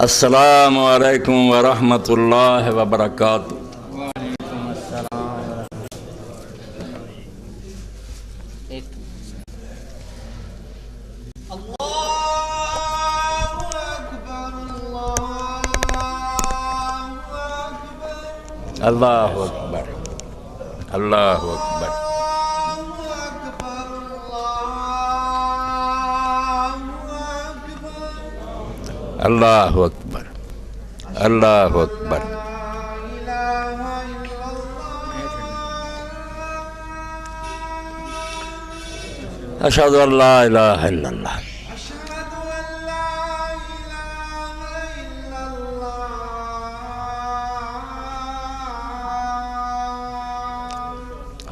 السلام علیکم ورحمۃ اللہ وبرکاتہ۔ وعلیکم السلام اللہ اکبر اللہ اکبر اللہ اکبر اللہ اکبر۔ اشہد ان لا الہ الا اللہ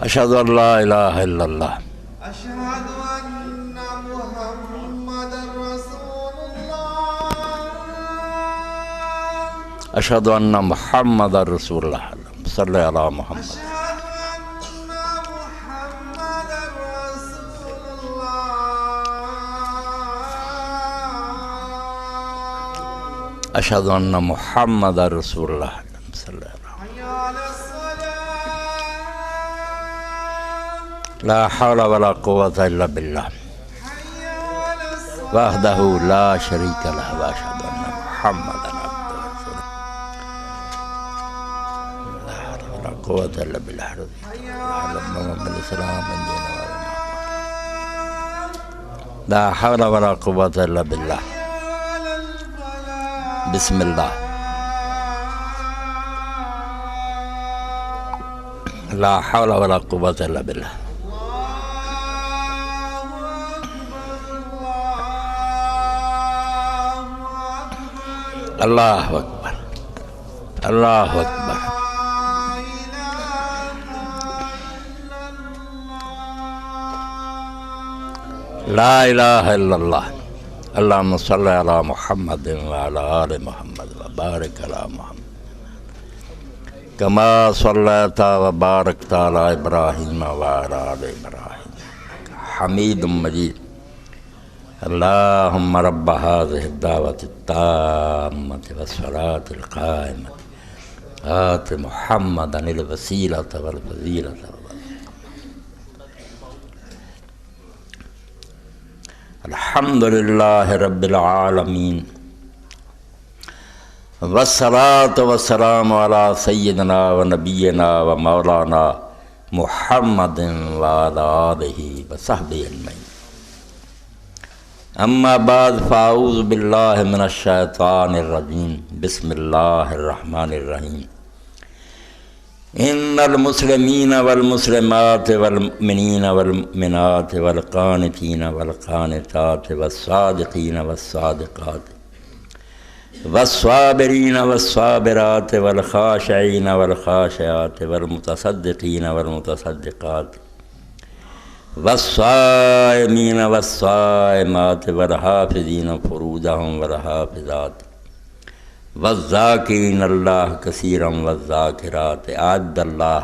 اشہد ان لا الہ الا اللہ اشہد ان محمد رسول اللہ اشہد ان محمد رسول اللہ صلی علی محمد۔ اشہد ان محمد اشہد ان محمد رسول رسول اللہ اللہ صلی اللہ علیہ وسلم۔ حی علی الصلاة لا حول ولا قوة الا باللہ حی علی الصلاة وحدہ لا شریک لہ واشہد ان محمد عبدہ ورسولہ۔ لا حول ولا قوة الا باللہ محمد السلام لا حول ولا قوة الا باللہ۔ بسم اللہ لا حول ولا قوة الا باللہ۔ اللہ اکبر اللہ اکبر۔ لا الہ الا اللہ۔ اللہم صلی علی محمد وعلی آل محمد وبارک علی محمد کما صلیت وبارکت علی ابراہیم وعلی آل ابراہیم حمید مجید۔ اللہم رب هذه الدعوة التامة والصلاة القائمة آت محمدا الوسیلة والفضیلة الحمدللہ رب العالمین والصلاة والسلام علی سیدنا و نبینا و مولانا محمد وعلی آلہ وصحبہ اجمعین۔ اما بعد فاعوذ باللہ من الشیطان الرجیم بسم اللہ الرحمن الرحیم۔ ان المسلمین والمسلمات والمؤمنین والمؤمنات والقانتین والقانتات والصادقین والصادقات والصابرین والصابرات والخاشعین والخاشعات والمتصدقین والمتصدقات والصائمین والصائمات والحافظین فروجہم والحافظات والذاکرین اللہ کثیرا والذاکرات اعد اللہ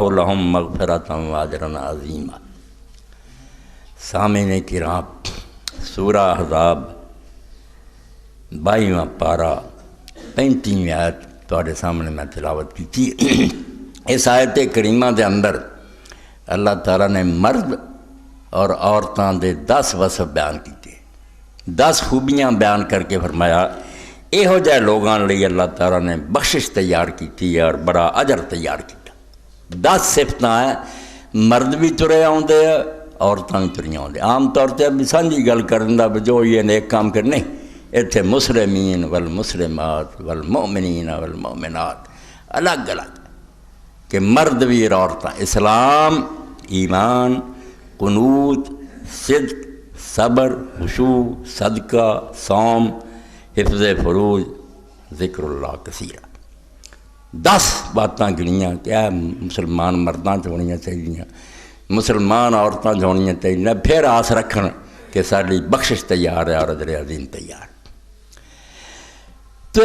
لہم مغفرتا واجرا عظیما۔ سامعین کرام، سورہ احزاب 22واں پارہ 35ویں آیت تواڈے سامنے میں تلاوت کی تھی۔ اس آیت کریمہ دے اندر اللہ تعالیٰ نے مرد اور عورتاں دے 10 وصف بیان کیتے، 10 خوبیاں بیان کر کے فرمایا یہو جہ لوگاں لئی اللہ تعالیٰ نے بخشش تیار کی اور بڑا اجر تیار کیتا۔ 10 صفتاں ہیں، مرد بھی ترے آؤندے عورتاں بھی تری آؤندے۔ عام طور تے ابھی سانجی گل کرن دا جو یہ نیک کام کرنے اتھے مسلمین والمسلمات والمؤمنین والمؤمنات الگ الگ کہ مرد بھی اور عورتاں، اسلام، ایمان، قنوت، صدق، صبر، خشوع، صدقہ، صوم، حفظ فروج، ذکر اللہ کثیرہ۔ 10 باتاں گنیاں کیا مسلمان مرداں چ ہونیاں چاہیے، مسلمان عورتاں چ ہونیاں چاہیے، پھر آس رکھن کہ ساری بخشش تیار ہے اور اجر عظیم تیار۔ تو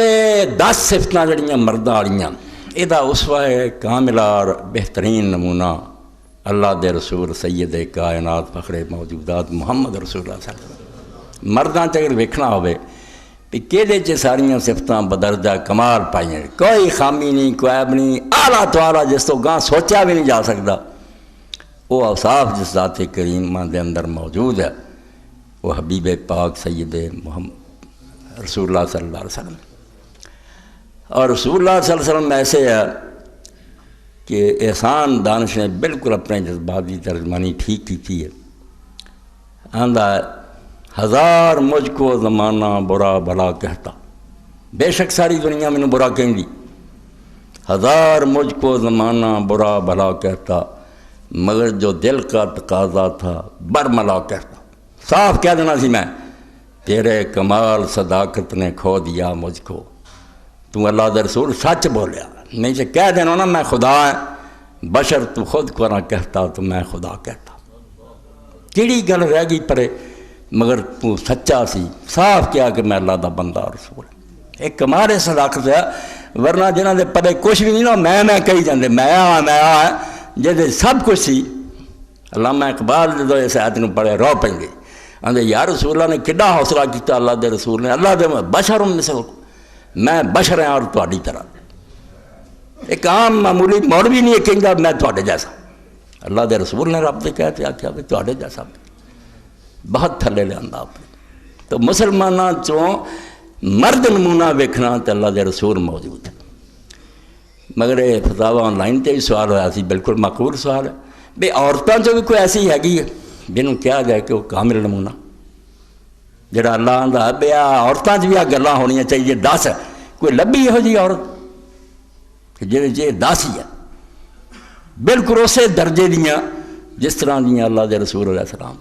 10 صفتاں جڑیاں مرداں والیاں یہ اسوہ کاملہ اور بہترین نمونہ اللہ دے رسول سید کائنات فخر موجودات محمد رسول اللہ صلی اللہ علیہ وسلم۔ مرداں اگر ویکھنا ہوئے کہ کہدے ساریاں صفتاں بدرجہ کمال پائیں، کوئی خامی نہیں، کوئی عیب نہیں، اعلیٰ تو اعلیٰ جس تو گاں سوچا بھی نہیں جا سکتا، وہ اوصاف جس ذات کریمہ دے اندر موجود ہے، وہ حبیب پاک سید محمد رسول اللہ صلی اللہ علیہ وسلم۔ اور رسول اللہ صلی اللہ علیہ وسلم ایسے ہے کہ احسان دانش نے بالکل اپنے جذباتی ترجمانی ٹھیک کی ہے، آندہ ہے ہزار مجھ کو زمانہ برا بھلا کہتا، بے شک ساری دنیا میں برا کہیں گی، ہزار مجھ کو زمانہ برا بھلا کہتا، مگر جو دل کا تقاضا تھا برملا کہتا۔ صاف کہہ دینا سی میں، تیرے کمال صداقت نے کھو دیا مجھ کو، تو اللہ دے رسول سچ بولیا، نہیں سے کہہ دینا نا میں خدا ہوں، بشر تو خود کو نہ کہتا تو میں خدا کہتا، کیڑی گل رہ گئی پرے، مگر تو سچا سی، صاف کیا کہ میں اللہ دا بندہ رسول ہے۔ ایک کمال صداقت ہے، ورنہ جنہاں دے پڑے کچھ بھی نہیں نا، میں کہی جاندے میں جہدے سب کچھ سی۔ علامہ اقبال جدو اس آیت نو پڑھے رو پیں گے، آندے یا رسول اللہ نے کڈا حوصلہ کیتا اللہ دے رسول نے، اللہ دے بشر مثلکم، میں بشر ہاں اور تہاڈی طرح، ایک عام معمولی مولوی نہیں کہندا میں تہاڈے جیسا، اللہ دے رسول نے رب دے کہتے آکھیا بھی تہاڈے جیسا، بہت تھلے لیا آپ نے۔ تو مسلمانوں چوں مرد نمونہ ویکھنا تو اللہ دے رسول موجود ہے۔ مگر یہ فتاوی آن لائن تے سوال ہوا سی، بالکل مقبول سوال ہے بے عورتوں چوں بھی کوئی ایسی ہے جنہوں کیا جائے کہ وہ کامل نمونہ، جڑا اللہ آندا ہے بے عورتوں چ بھی آ گلاں ہونیاں چاہیے، 10 ہے کوئی لبھی یہو جی عورت کہ جی 10 ہی ہے، بالکل اسی درجے دیاں جس طرح دیاں اللہ دے رسول علیہ السلام،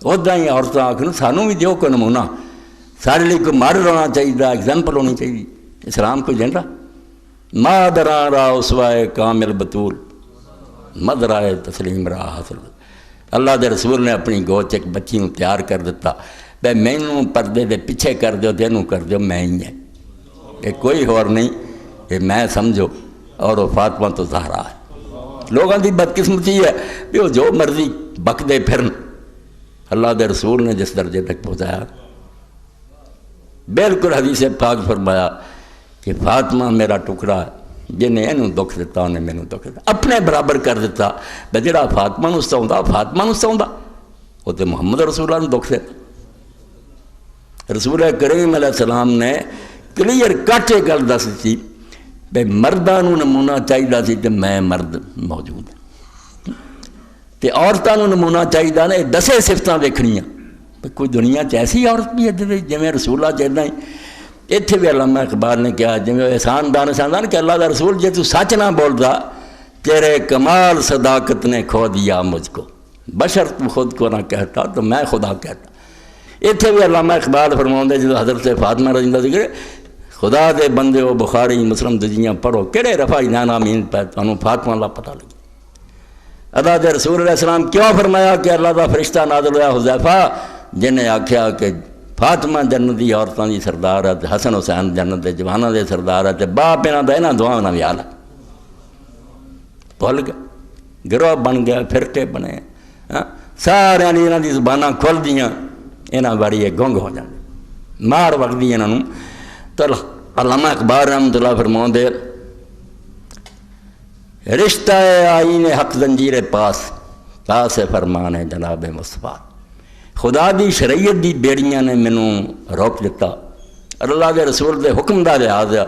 ادا ہی عورتیں آخر سانوں بھی دیو کوئی نمونہ، سارے لیے کوئی ماڈل ہونا چاہیے، ایگزامپل ہونی چاہیے، اسلام کوئی جنڈا مادرا را اسوائے کامل بطول مدرائے تسلیم را حاصل۔ اللہ دے رسول نے اپنی گوچ ایک بچی کو تیار کر دیتا، بھائی مینوں پردے دے پیچھے کر دیو، تینوں کر دیو، میں ہی ہے، یہ کوئی اور نہیں، یہ میں سمجھو، اور وہ فاطمہ تو زہرا ہے۔ لوگوں کی بدقسمتی ہے کہ وہ جو مرضی بکدے پھرن، اللہ دے رسول نے جس درجے تک پہنچایا، بالکل حدیث پاک فرمایا کہ فاطمہ میرا ٹکڑا ہے، جنہیں انہوں دکھ دیتا انہیں مینوں دکھ دیتا، اپنے برابر کر دیتا، بے جڑا فاطمہ نو ستاوندا فاطمہ نو ستاوندا، وہ تو محمد رسول اللہ نو دکھ دیتا۔ رسول کریم علیہ السلام نے کلیئر کٹ یہ گل دس دیتی بے مرداں نو نمونہ چاہیے سی تے میں مرد موجود ہوں، تے عورتاں نو نمونہ چاہیے نے 10 صفتاں ویکھنیاں، کوئی دنیا چ ایسی عورت بھی ہے جویں رسول اللہ چاہیے ہی۔ اتنے بھی علامہ اقبال نے کہا جویں احسان دانش آندا کہ اللہ دا رسول جے تو سچ نہ بولدا، تیرے کمال صداقت نے کھو دیا مجھ کو، بشر تو خود کو نہ کہتا تو میں خدا کہتا۔ اتنے بھی علامہ اقبال فرماؤندے جدو حضرت فاطمہ رضی اللہ عنہا خدا دے بندے ہو بخاری مسلم دجیاں پڑھو کہڑے رفعی نانا مین پہ تانوں فاطمہ اللہ پتہ لگی۔ اللہ دے رسول علیہ السلام کیوں فرمایا کہ اللہ دا فرشتہ نازل ہوا حذیفہ جنہیں آکھیا کہ فاطمہ جنت دی عورتاں دی سردار ہے، حسن حسین جنت دے جواناں دے سردار ہے، تے باپ انہاں دا انہاں دعاواں نال ویال ہے، بھول گئے، گروہ بن گیا، فرقے بنے، سارے انہاں دی زباناں کھل دیاں، انہاں بڑی گنگ ہو جاندے، مار وگدی انہاں نوں۔ تو علامہ اقبال رحمۃ اللہ فرماؤندے رشتہ آئین حق زنجیر پاس پاس فرمان ہے جناب مصطفیٰ، خدا دی شریعت دی بیڑیاں نے مینوں روک دیتا، اللہ دے رسول دے حکم دا لحاظ ہے،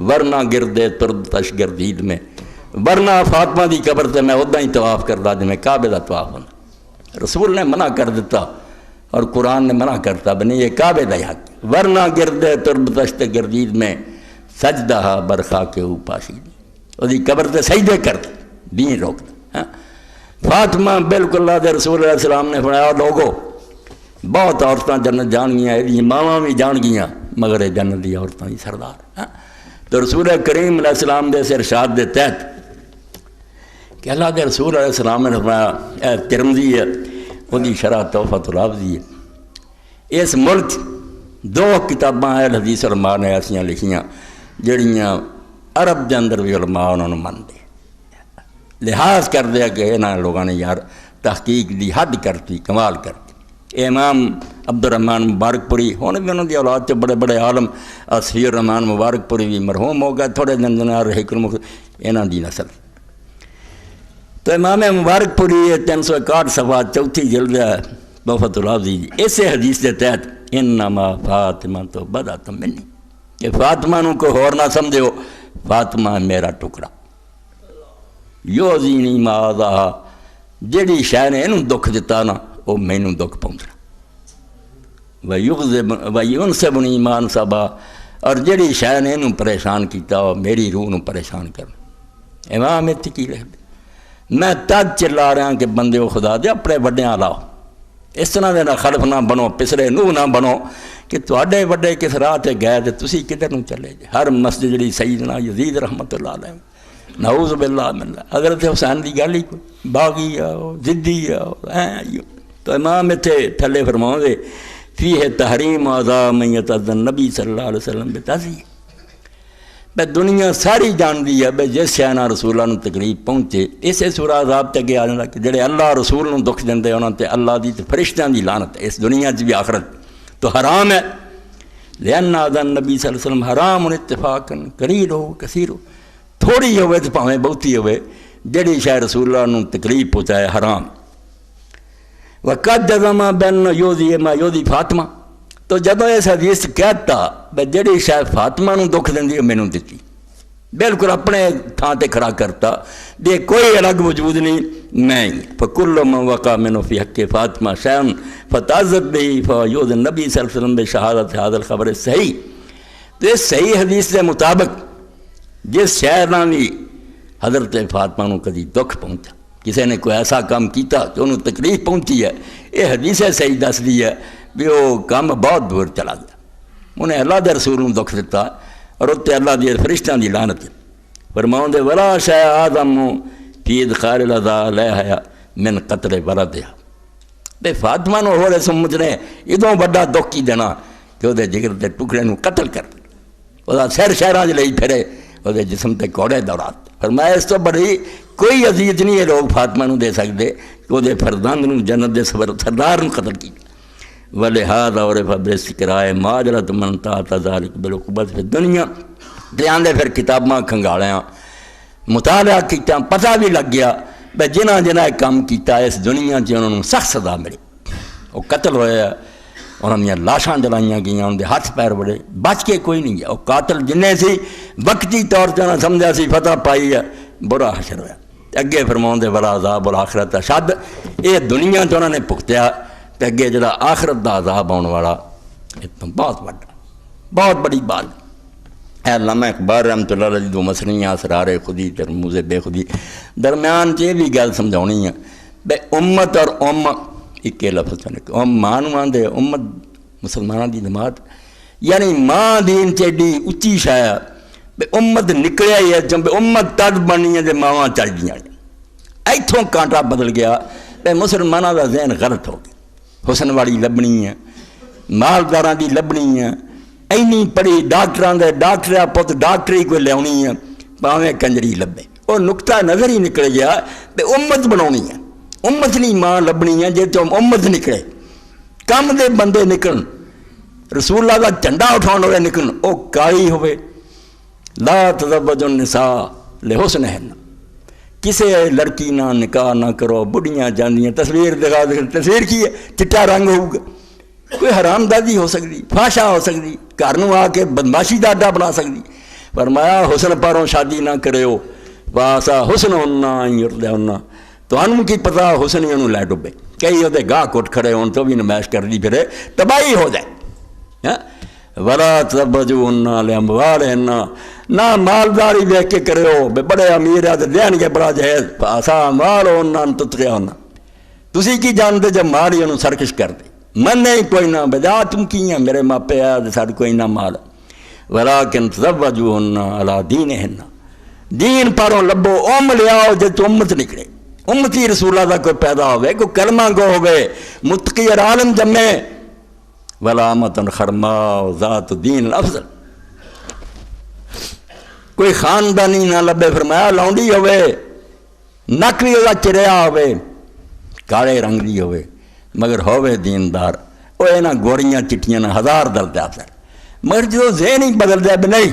ورنہ گردے ترد تش گردید میں، ورنہ فاطمہ دی قبر تے میں ادا ہی طواف کردا جویں کعبے دا طواف ہوندا۔ رسول نے منع کر دیتا اور قرآن نے منع کرتا بنی یہ کعبے دا حق، ورنہ گردے ترد تش گردید میں سجدہ برخا کے اوپاشید، وہ قبر تے سجدے کر دین روک دا۔ فاطمہ بالکل اللہ دے رسول علیہ السلام نے فرمایا لوگو بہت عورتاں جنت جان گیاں، یہ ماواں بھی جان گیاں، مگر یہ جنت دی عورتاں دی سردار۔ تو رسول کریم علیہ السلام دے سے ارشاد دے تحت کہ اللہ دے رسول علیہ السلام نے فرمایا، اے ترمذی ہے وہ دی شرح تحفۃ الحافظی ہے، اس ملک 2 کتاباں اہل حدیث علماء نے ایسیاں لکھیاں جڑیاں عرب دے اندر بھی علماء انہوں نے من دے لحاظ کر دیا کہ انہاں لوگوں نے یار تحقیق دی حد کرتی، کمال کرتی۔ امام عبد الرحمان مبارک پوری ہوں بھی انہوں کی اولاد سے بڑے بڑے عالم سفیر الرحمان مبارک پوری بھی مرحوم ہو گئے تھوڑے دن جنار حکم انہوں کی نسل تو امام مبارک پوری 361 صفحہ چوتھی جلد ہے بفت العظی اسے حدیث کے تحت انما فاطمہ تو بدا تم منی کہ فاطمہ نو کوئی ہور نہ سمجھو فاطمہ میرا ٹکڑا یوزینی ماذا جیڑی شے نے انہوں دکھ دیتا نا وہ مینوں دکھ پہنچنا وَيُنْسِبُنِي مَا انْسَبَا اور جیڑی شے نے انہوں پریشان کیتا وہ میری روح نو پریشان کرنا امام اتھی کی لکھ دے میں تج چلا رہا کہ بندے و خدا دے اپنے وڈیاں لاؤ اس طرح دے نہ خلف نہ بنو پسرے نوح نہ بنو کہ تواڈے وڈے کس راہ تے گئے تے تسی کدھر نوں چلے جے ہر مسجد جڑی سیدنا یزید رحمت اللہ علیہ نعوذ باللہ من اللہ حضرت حسین دی گل ہی کوئی باغی آؤ ضدی آؤ تو امام اتھے تھلے فرماؤں دے فیہ تحریم اعضاء من یتعظ النبی صلی اللہ علیہ وسلم بتعظیم بے دنیا ساری جان دی ہے بے جس شہنا رسول اللہ تقریب پہنچے اسے سورہ عذاب تے گیا جانا کہ جڑے اللہ رسول نو دکھ دیندے انہاں تے اللہ دی تے فرشتیاں دی لعنت اس دنیا چ بھی آخرت تو حرام ہے لأن اعضاء النبی صلی اللہ علیہ وسلم حرام اتفاقا قلیل ہو کثیر ہو تھوڑی ہوئے تو پاویں بہتی ہوئے جڑی شاہ رسول اللہ نو تقریب پہنچائے حرام وقد جزما بین یوزی ما یوزی فاطمہ تو جدوں اس حدیث کہتا بے جڑی شاید فاطمہ نو دکھ دیندی مینوں دتی بالکل اپنے تھان تے کھڑا کرتا دے کوئی الگ وجود نہیں میں ہی فکل من وقع منه فی حق فاطمہ شان فتعذب به فیوز النبی صلی اللہ علیہ وسلم بشہادت هذا الخبر صحیح تو اس صحیح حدیث کے مطابق جس شہر نہ بھی حضرت فاطمہ نو کدی دکھ پہنچا کسی نے کوئی ایسا کام کیتا تو انہوں تکلیف پہنچی ہے یہ حدیث صحیح دس دی ہے بھی وہ کام بہت دور چلا گیا انہیں اللہ دے رسول نو دکھ دیتا اور اتنے اللہ دی فرشتیاں دی لعنت فرماؤں دے ولا شیء اعظم فی ادخال الاذى علیہا من قتل ولدہا بے فاطمہ نو ہو رہے سمجھ نے ادوں بڑا دکھ کی دینا کہ وہ دے جگر دے ٹکڑے نو قتل کر وہ سیر شہراں لئی پھرے وہ دے جسم تے کوڑے دورات فرمایا اس تو بڑی کوئی عزیت نہیں ہے لوگ فاطمہ نو دے سکتے کہ وہ دے فرزند نو جنت دے سردار نو قتل کی وَلِهَذَا عُرِفَ بِالِاسْتِقْرَاءِ مَاجْرَةُ مَنْ تَعَاطَى ذَلِكَ بِالْعُقُوبَةِ فِي الدُّنْيَا دھیان دے پھر کتاباں کھنگالیاں مطالعہ کیتا پتہ بھی لگ گیا بے جنہ جنہ کام کیتا اس دنیا چ انہوں سخت سزا ملی وہ قتل ہویا انہوں نے لاشاں جلائیاں گئیاں انہوں دے ہاتھ پیر بڑے بچ کے کوئی نہیں گیا وہ قاتل جنہیں سی وقتی طور سے نہ سمجھا سی فتح پائی ہے برا حشر ہویا اگے فرماؤں دے ولا عذاب الآخرت اشد یہ دنیا چ انہوں نے پختیا کہ اگے جڑا آخرت دا عذاب آنے والا اتنا بہت بڑا بہت بڑی بات ہے علامہ اقبال رحمۃ اللہ علیہ دو مسئلہ اسرار خودی ترموز بے خودی درمیان یہ بھی گل سمجھانی ہے بے امت اور ایک لفظ مانواں دے امت مسلمانوں دی جماعت یعنی ماں دین چیڈی اچھی شایا بے امت نکلیا ہی ہے جب امت تد بنی ہے جب ماواں چل گیا ایتھوں کانٹا بدل گیا بے مسلمانوں دا ذہن غلط ہو گیا حسن والی لبنی ہے مالداراں دی لبنی ہے اینی پڑھی ڈاکٹراں دے ڈاکٹر پت ڈاکٹری کوئی لیاونی ہے پاویں کنجری لبے وہ نقطہ نظر ہی نکل گیا بے امت بناونی ہے امت نہیں ماں لبنی ہے جے تو امت نکلے کم دے بندے نکلن رسول اللہ دا جھنڈا اٹھاؤن والے نکلن او کالی ہوئے لا تزوج النساء لحسنہن کسے لڑکی نہ نکاح نہ کرو بڑھیاں جاندیاں تصویر دکھا تصویر کی ہے چٹا رنگ ہوگا کوئی حرام دادی ہو سکتی فاشا ہو سکتی گھر نو آ کے بدماشی دا اڈا بنا سکتی فرمایا حسن پاروں شادی نہ کرے ہو واسا حسن ہونا یردے ہونا تو انہوں کی پتہ حسن ہی انہوں لے ڈبے کئی ہوتے گاہ کوٹ کھڑے ہون تو بھی نمائش کر دی پھرے تباہی ہو جائے وَلَا تَزَوَّجُوهُنَّ لِأَمْوَالِهِنَّ نہ مالداری دیکھ کے کرے ہو بے بڑے امیر ہے تو دین کے بڑا جہیز فَأَسَا مَالُهُنَّ أَن تُطْغِيَهُنَّ تُسی کی جانتے جب مال ہی انہوں سرکش کر دے من نہیں کوئی نہ بجا تم کی ہیں میرے ماپے آیا تو ساتھ کوئی نہ مال وَلَكِنْ تَزَوَّجُوهُنَّ عَلَىٰ دِينِهِنَّ دین پاروں لبو لیاؤ جب تو امت نکلے امتی رسول اللہ کوئی پیدا ہوئے کوئی کلمہ گو ہوئے متقی اور عالم جمعے ولامتن خرما ذات دین الافضل کوئی خاندانی نہ لبے فرمایا لونڈی ہوئے نک بھی ہوگا چریا ہوئے کالے رنگ دی ہوئے مگر ہوئے دیندار وہ یہاں گوریاں چٹیاں ہزار درد آتا ہے، مگر جو ذہن ہی بدل دیا بھی نہیں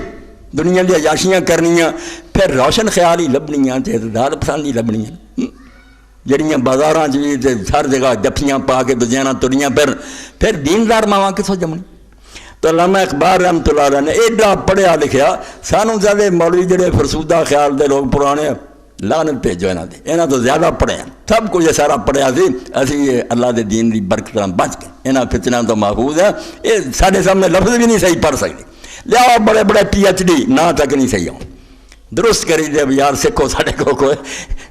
دنیا کی عیاشیاں کرنیاں، پھر روشن خیال ہی لبنیاں تے دال پسند ہی لبنیاں، جڑیاں بازاراں بھی تے ہر جگہ جفیاں پا کے دجیاں تریاں پھر دیندار ماواں کتوں جمنی۔ تو علامہ اقبال رحمۃ اللہ علیہ نے ایڈا پڑھیا لکھیا، سانوں زیادہ مولوی جڑے فرسودہ خیال دے لوگ پرانے لعنت بھیجو یہاں تو زیادہ پڑھے ہیں، سب کچھ سارا پڑھیا سی، اسی اللہ دے دین دی برکت نال بچ کے یہاں فتنہ تو محفوظ ہے، یہ سارے سامنے لفظ بھی نہیں صحیح پڑھ سکتے، لیا بڑے بڑے پی ایچ ڈی نہ تک نہیں صحیح ہوں، درست کری دے یار سکھو سارے کو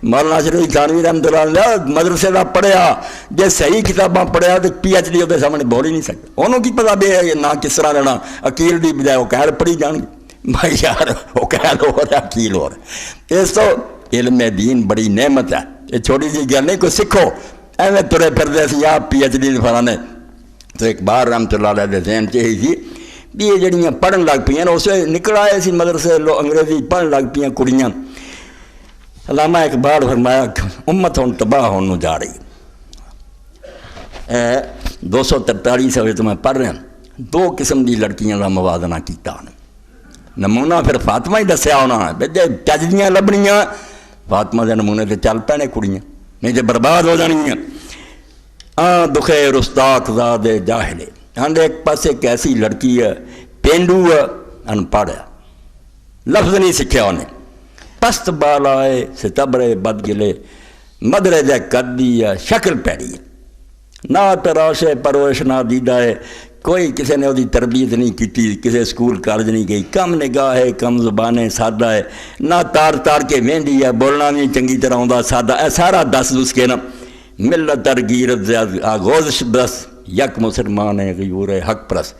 مولانا اشرف تھانوی رحمۃ اللہ علیہ مدرسے کا پڑھیا، جی صحیح کتاباں پڑھیا تو پی ایچ ڈی وہ سامنے بول ہی نہیں سکتا، انہوں کی پتا بھی نہ کس طرح لینا، عقیل کی بجائے وہ قید پڑھی جان گی، بھائی یار وہ قید ہو رہا عقیل ہو رہا، اس تو علم دین بڑی نعمت ہے، یہ چھوٹی جی گل نہیں، کوئی سکھو ایویں ترے پھرتے سی آپ پی ایچ ڈی فلانے۔ تو اقبال رحمۃ اللہ علیہ کے ذہن چی سی بھی یہ جڑیاں پڑھن لگ پہ اس نکل آئے سی مدرسے انگریزی پڑھن لگ پہ کڑیاں۔ علامہ اقبال فرمایا امت ہوں تباہ ہونے جا رہی، 243 صفحے تو میں پڑھ رہا، دو قسم دی لڑکیاں کا موازنہ کیتا نمونہ پھر فاطمہ ہی دسیا ہونا ہے، چجدیاں لبنیاں فاطمہ دے نمونے تے چل پینے کڑیاں، نہیں تے برباد ہو جانیاں۔ دکھے رستاق زاد جاہلے، ایک پاس ایک ایسی لڑکی ہے پینڈو ہے، ان پڑھ ہے، لفظ نہیں سکھیا انہیں، پست بالا ہے ستبرے بد گلے، مدرے دے قدی ہے شکل پیڑی ہے، نہ تراش پروش نہ دیدہ ہے، کوئی کسی نے وہی تربیت نہیں کی، کسی سکول کالج نہیں گئی، کم نگاہ ہے کم زبانیں سادہ ہے، نہ تار تار کے وہندی ہے، بولنا نہیں چنگی طرح ہوندا سادہ، اے سارا دس دس کے نا ملت ترگیرت آغوزش بس یک مسلمان ہے غیور حق پرس،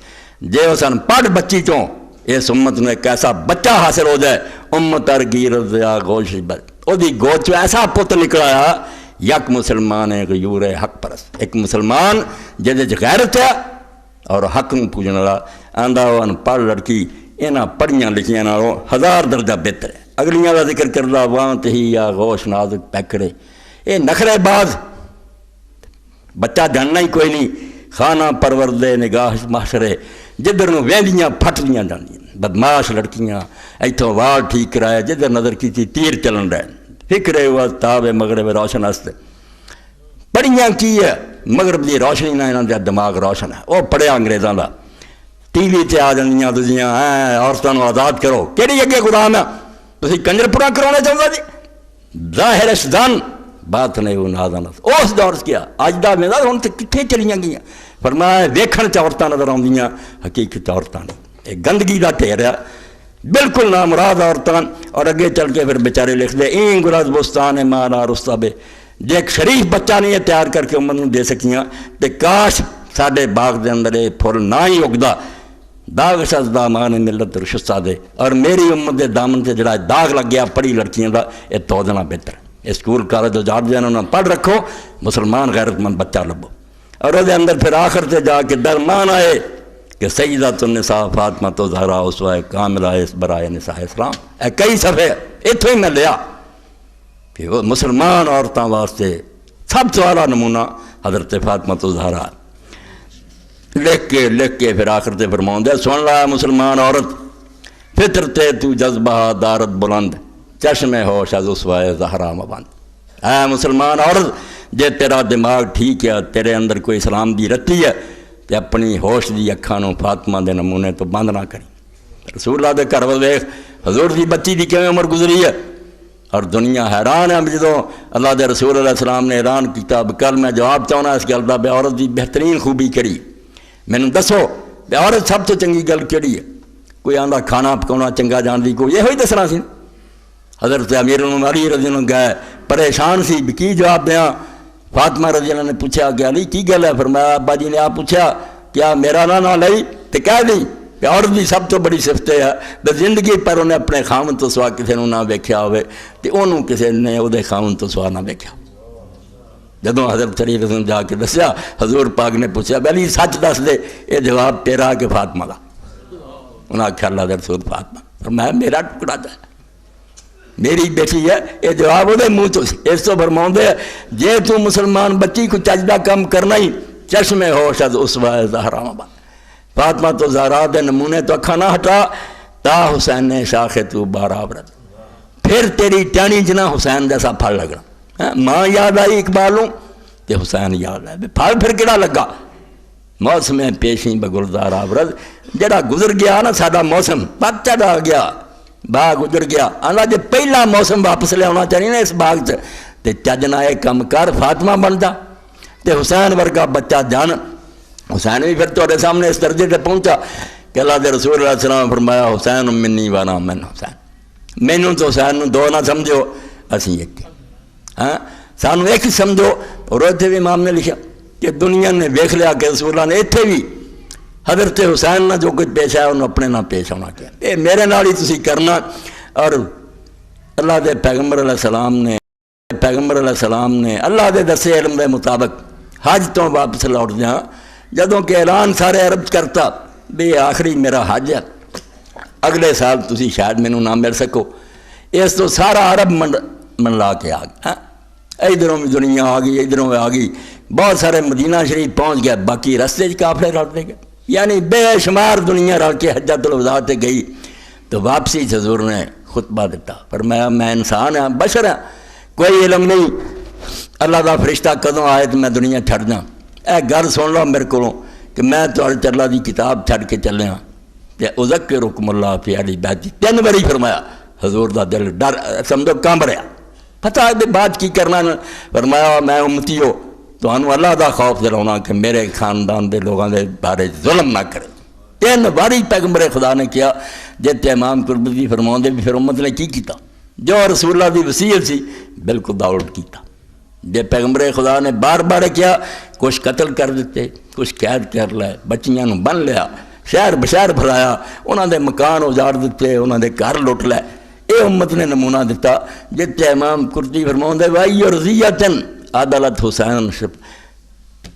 جے اسن پڑھ بچی چوں اس امت نے ایک ایسا بچہ حاصل ہو جائے، امت ترگیرت آغوزش بس او دی گود چوں ایسا پت نکلایا، یک مسلمان ہے غیور حق پرس، ایک مسلمان جدے غیرت ہے اور حق نو پوجن والا، آندا ان پڑھ لڑکی انہاں پڑھیاں لکھیاں نالوں ہزار درجہ بہتر ہے۔ اگلیاں دا ذکر کردا وانت ہی یا غوش نازک پیکڑے، اے نخرے باز بچہ جاننا ہی کوئی نہیں، خانہ پروردے نگاہ معاشرے جدھر نو ویندیاں پھٹدیاں جاندیاں، بدماش لڑکیاں ایتھوں وال ٹھیک کرایا جدھر نظر کیتی تیر چلن رہے، فکرے ہوا تاب مغرب روشن ہستے، پڑھیاں کی ہے مغرب دی روشنی نہ انہاں دا دماغ روشن ہے، وہ پڑھیا انگریزاں دا، ٹی وی تے آ جاندیاں دوجیاں عورتاں نو آزاد کرو، کیڑی اگے غلام ہے تسی کنجر پورا کرانا چاہتا جی، ظاہر دن بات نہیں وہ نازانت اس دور سے کیا اج دا میں ہن تے کتھے چلیاں گئیاں، فرمایا ویکھن چ عورتاں نظر آندیاں حقیقت عورتاں نہیں، یہ گندگی دا ٹھیر ہے بالکل نامراد عورتاں، اور اگے چل کے پھر بیچارے لکھ دے این گلاد بستان مانا رستابے، جے ایک شریف بچہ نہیں تیار کر کے امت نوں دے سکیاں تے کاش ساڈے باغ دے اندر پھل نہ ہی اگدا، داغ شز دامان ملت رشستہ دے، اور میری امت دے دامن تے جڑا داغ لگ گیا پڑھی لڑکیاں دا، یہ تو دینا بہتر ہے، اسکول کالج جاڑ دینا انہوں پڑھ رکھو، مسلمان غیرت مند بچہ لبو، اور وہ اندر پھر آخر تے جا کے درمان آئے کہ سیدۃ النساء فاطمہ تو زہرا اسوہ کاملہ اس برائے نساء اسلام، اے کئی صفحے اتھوں ہی میں لیا کہ وہ مسلمان عورتاں واسطے سب سے اعلیٰ نمونہ حضرت فاطمہ تو زہرا، لکھ کے پھر آخر تے فرماؤں دے سن لا مسلمان عورت، فطرتے تو جذبہ دارت بلند، چشم ہوش از اسوہ زہرا مبند، اے مسلمان عورت جے تیرا دماغ ٹھیک ہے، تیرے اندر کوئی اسلام دی رتی ہے، تے اپنی ہوش دی اکھانوں فاطمہ دے نمونے تو بند نہ کری۔ رسول اللہ دے گھر ویکھ حضور دی بچی دی کیویں عمر گزری ہے، اور دنیا حیران ہے جدوں اللہ دے رسول علیہ السلام نے اعلان کیتا، کل میں جواب چاہنا اس گل دا بے عورت دی بہترین خوبی کری، مینوں دسو بے عورت سب تو چنگی گل کیڑی ہے؟ کوئی آندا کھانا پکاؤنا چنگا جاندی، کوئی یہ ہوئی دسنا سی۔ حضرت امیر علی رضی اللہ عنہ گئے پریشان سی بھی کی جواب دیاں، فاطمہ رضی اللہ نے پوچھا کہ علی کی گل ہے؟ فرمایا ابا جی نے آپ پوچھا کیا میرا نہ لئی تو کہہ دی کہ عورت دی سب تو بڑی صفت ہے کہ زندگی پر انہیں اپنے خامن تو سوا کسی نے نہ ویکھیا ہوئے تو انہوں کسی نے وہ خامن تو سوا نہ ویکھیا۔ جدوں حضرت علی رضی اللہ جا کے دسیا، حضور پاک نے پوچھا علی سچ دس دے یہ جواب تیرا کہ فاطمہ دا؟ انہوں نے آخیا اللہ دے رسول فاطمہ، فرمایا میرا ٹکڑا جا میری بیٹی ہے، یہ جواب وہ منہ تو اس تو فرماؤں دے جے تو مسلمان بچی کو چجدہ کم کرنا ہی چشم ہوشد اسوہ زہرا مباد فاطمہ تو زہرا دے نمونے تو اکھا نہ ہٹا تا حسین نے شاخ تو بارہ برد پھر تیری ٹانی جنا حسین جیسا پھل لگنا ماں یاد آئی اقبالوں تے حسین یاد آئے پھل پھر کڑا لگا موسم پیشیں بگلزار آورد جڑا گزر گیا نا ساڈا موسم پت چڑھا گیا باغ گزر گیا آنا جے پہلا موسم واپس لے آنا چاہیے نا اس باغ سے تے چجنا اے کم کر فاطمہ بنتا تے حسین ورگا بچہ جان حسین بھی پھر تھوڑے سامنے اس درجے تے پہنچا کہ اللہ دے رسول اللہ علیہ وسلم فرمایا حسین منی وانا من حسین مینوں تو حسین دو نہ سمجھو اسی ایک ہاں سانو ایک سمجھو اور اتنے بھی امام نے لکھا کہ دنیا نے ویکھ لیا کہ رسول اللہ نے اتنے بھی حضرت حسین نہ جو کچھ پیش آیا انہوں اپنے نہ پیش ہونا کیا اے میرے نال ہی تسی کرنا اور اللہ دے پیغمبر علیہ السلام نے اللہ دے دسے علم دے مطابق حج تو واپس لوٹ دیا جدوں کہ اعلان سارے عرب کرتا بھی آخری میرا حج ہے اگلے سال تسی شاید مینوں نہ مل سکو اس تو سارا عرب منلا کے آ گیا ادھروں بھی دنیا آ گئی ادھروں آ گئی بہت سارے مدینہ شریف پہنچ گیا باقی رستے قافلے رلتے گئے یعنی بے شمار دنیا رل کے حجۃ الوداع تے گئی تو واپسی حضور نے خطبہ دیتا فرمایا میں انسان ہاں بشر ہاں کوئی علم نہیں اللہ دا فرشتہ کدوں آئے تو میں دنیا چھڑ جاں اے گل سن لو میرے کو کہ میں تہاڈے اللہ دی کتاب چھڑ کے چلیا تے اذکرکم اللہ فی اہل بیت 3 باری فرمایا حضور دا دل ڈر سمجھو کانب رہا پتہ ہے بات کی کرنا فرمایا میں امتی ہو تو انہوں اللہ دا خوف دلاؤنا کہ میرے خاندان دے لوگوں دے بارے ظلم نہ کرے 3 باری پیغمبر خدا نے کیا جتے امام قرطبی فرماؤں دے بھی پھر امت نے کی کیتا جو رسول اللہ دی وصیت سی بالکل داؤلٹ کیتا جے پیغمبر خدا نے بار بار کیا کچھ قتل کر دیتے کچھ قید کر لے بچیاں نو بن لیا شہر بشہر پھرایا انہاں دے مکان اجاڑ دیتے انہاں دے گھر لٹ لے اے امت نے نمونہ دیتا جتے امام قرطبی فرماؤں دے وائی رضیتن عدالت حسین شب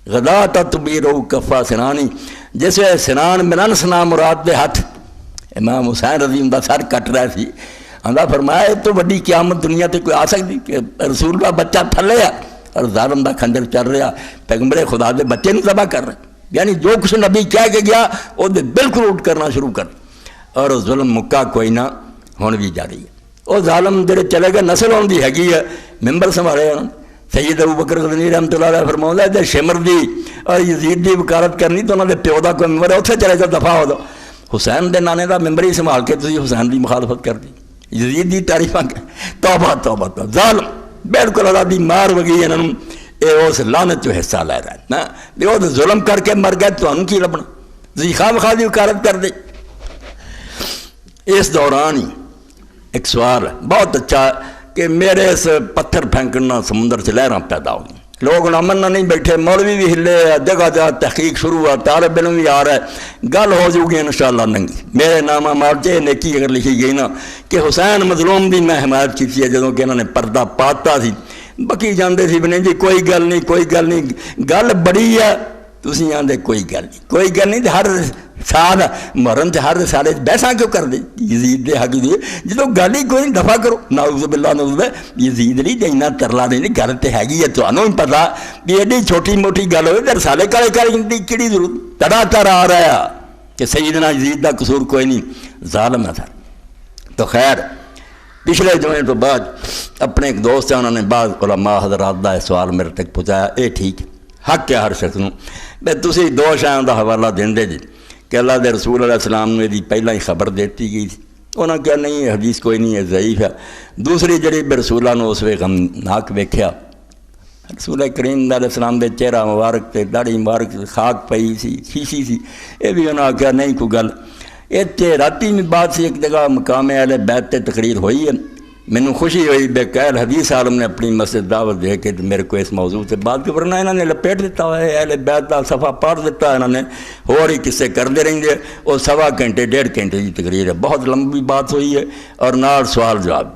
غدا تطبیرو کفا سنانی جیسے سنان منن سنا مراد دے ہاتھ امام حسین رضی اللہ سر کٹ رہا سی اندھا فرمایا تو بڑی قیامت دنیا تے کوئی آ سکتی کہ رسول اللہ بچہ تھلے ہے اور ظالم دا کھنجر چل رہا پیغمبر خدا دے بچے نے ذبح کر رہے یعنی جو کچھ نبی کہہ کے گیا وہ دے بالکل اٹھ کرنا شروع کر اور ظلم مکہ کوئی نہ ہون بھی جاری ہے وہ ظالم جڑے چلے گئے نسل ہون دی ہے ممبر سنبھالے انہوں سید ابو بکر غنی رحمۃ اللہ علیہ فرماؤں ہے جے شمر دی اور یزید دی وکالت کرنی تو انہوں نے پیو دا کوئی ممبر ہے اتنے چلے جا دفاع ہو دو حسین دے نانے دا ممبر ہی سنبھال کے تسی حسین دی مخالفت کر دی یزید دی تعریفاں توبہ توبہ توبہ ظالم بالکل اللہ دی مار وگی انہوں اے اس لعنت جو حصہ لے رہا ہے نا بھی وہ ظلم کر کے مر گئے تو انہوں کی لبنا تسی خواہ دی وکالت کر دے اس دوران ہی ایک سوال بہت اچھا کہ میرے اس پتھر پھینکنا سمندر سے لہراں پیدا ہوئی لوگ امن نہ نہیں بیٹھے مولوی بھی ہلے جگہ جگہ تحقیق شروع ہوا طالب علم بھی آ رہا ہے گل ہو جائے گی انشاءاللہ ننگی میرے نامہ مارچے نیکی اگر لکھی گئی نا کہ حسین مظلوم دی میں حمایت کی ہے جدوں کہ انہوں نے پردہ پاتا سی بکی جاندے سی بنے جی کوئی گل نہیں گل بڑی ہے تسی آندے کوئی گل نہیں ہر سال مرن تے ہر سال بحثاں کیوں کر دے یزید دے حق دی جدوں گل ہی کوئی نہیں دفاع کرو نعوذ باللہ نعوذ باللہ یزید نہیں دینا ترلا نہیں گل تے ہے گی ہے تانوں ہی پتہ بھی ایڈی چھوٹی موٹی گل ہوئے تے رسالے کالے کرن دی کیڑی ضرورت تڑا تر آ رہا ہے کہ سیدنا یزید دا قصور کوئی نہیں ظالم ہے سر تو خیر پچھلے جمعے تو بعد اپنے ایک دوست ہیں انہوں نے بعض علماء حضرات دا سوال میرے تک پہنچایا اے ٹھیک حق ہے ہر شخص نوں بے تسی 2 شیاں دا حوالہ دیندے جی کہ اللہ دے رسول علیہ السلام نے دی پہلا ہی خبر دیتی گئی تھی انہوں نے کہا نہیں حدیث کوئی نہیں ہے ضعیف ہے دوسری جڑی بے رسول اللہ نے اس وقت غمناک ویکھیا رسول کریم علیہ السلام دے چہرہ مبارک تے داڑھی مبارک خاک پئی سی شیشی سی یہ بھی انہوں نے کہا نہیں کوئی گل اتنے راتی میں بات سی ایک جگہ مقام اہل بیت تے تقریر ہوئی ہے مینوں خوشی ہوئی بے قائل حدیث عالم نے اپنی مسجد دعوت دے کے میرے کو اس موضوع سے بات کے ورنہ انہوں نے لپیٹ دیتا ہے اہل بیت کا صفحہ پڑھ دیتا ہے انہوں نے اور ہی قصے کرتے رہیں گے اور 1.25 گھنٹے 1.5 گھنٹے کی تقریر ہے بہت لمبی بات ہوئی ہے اور نال سوال جواب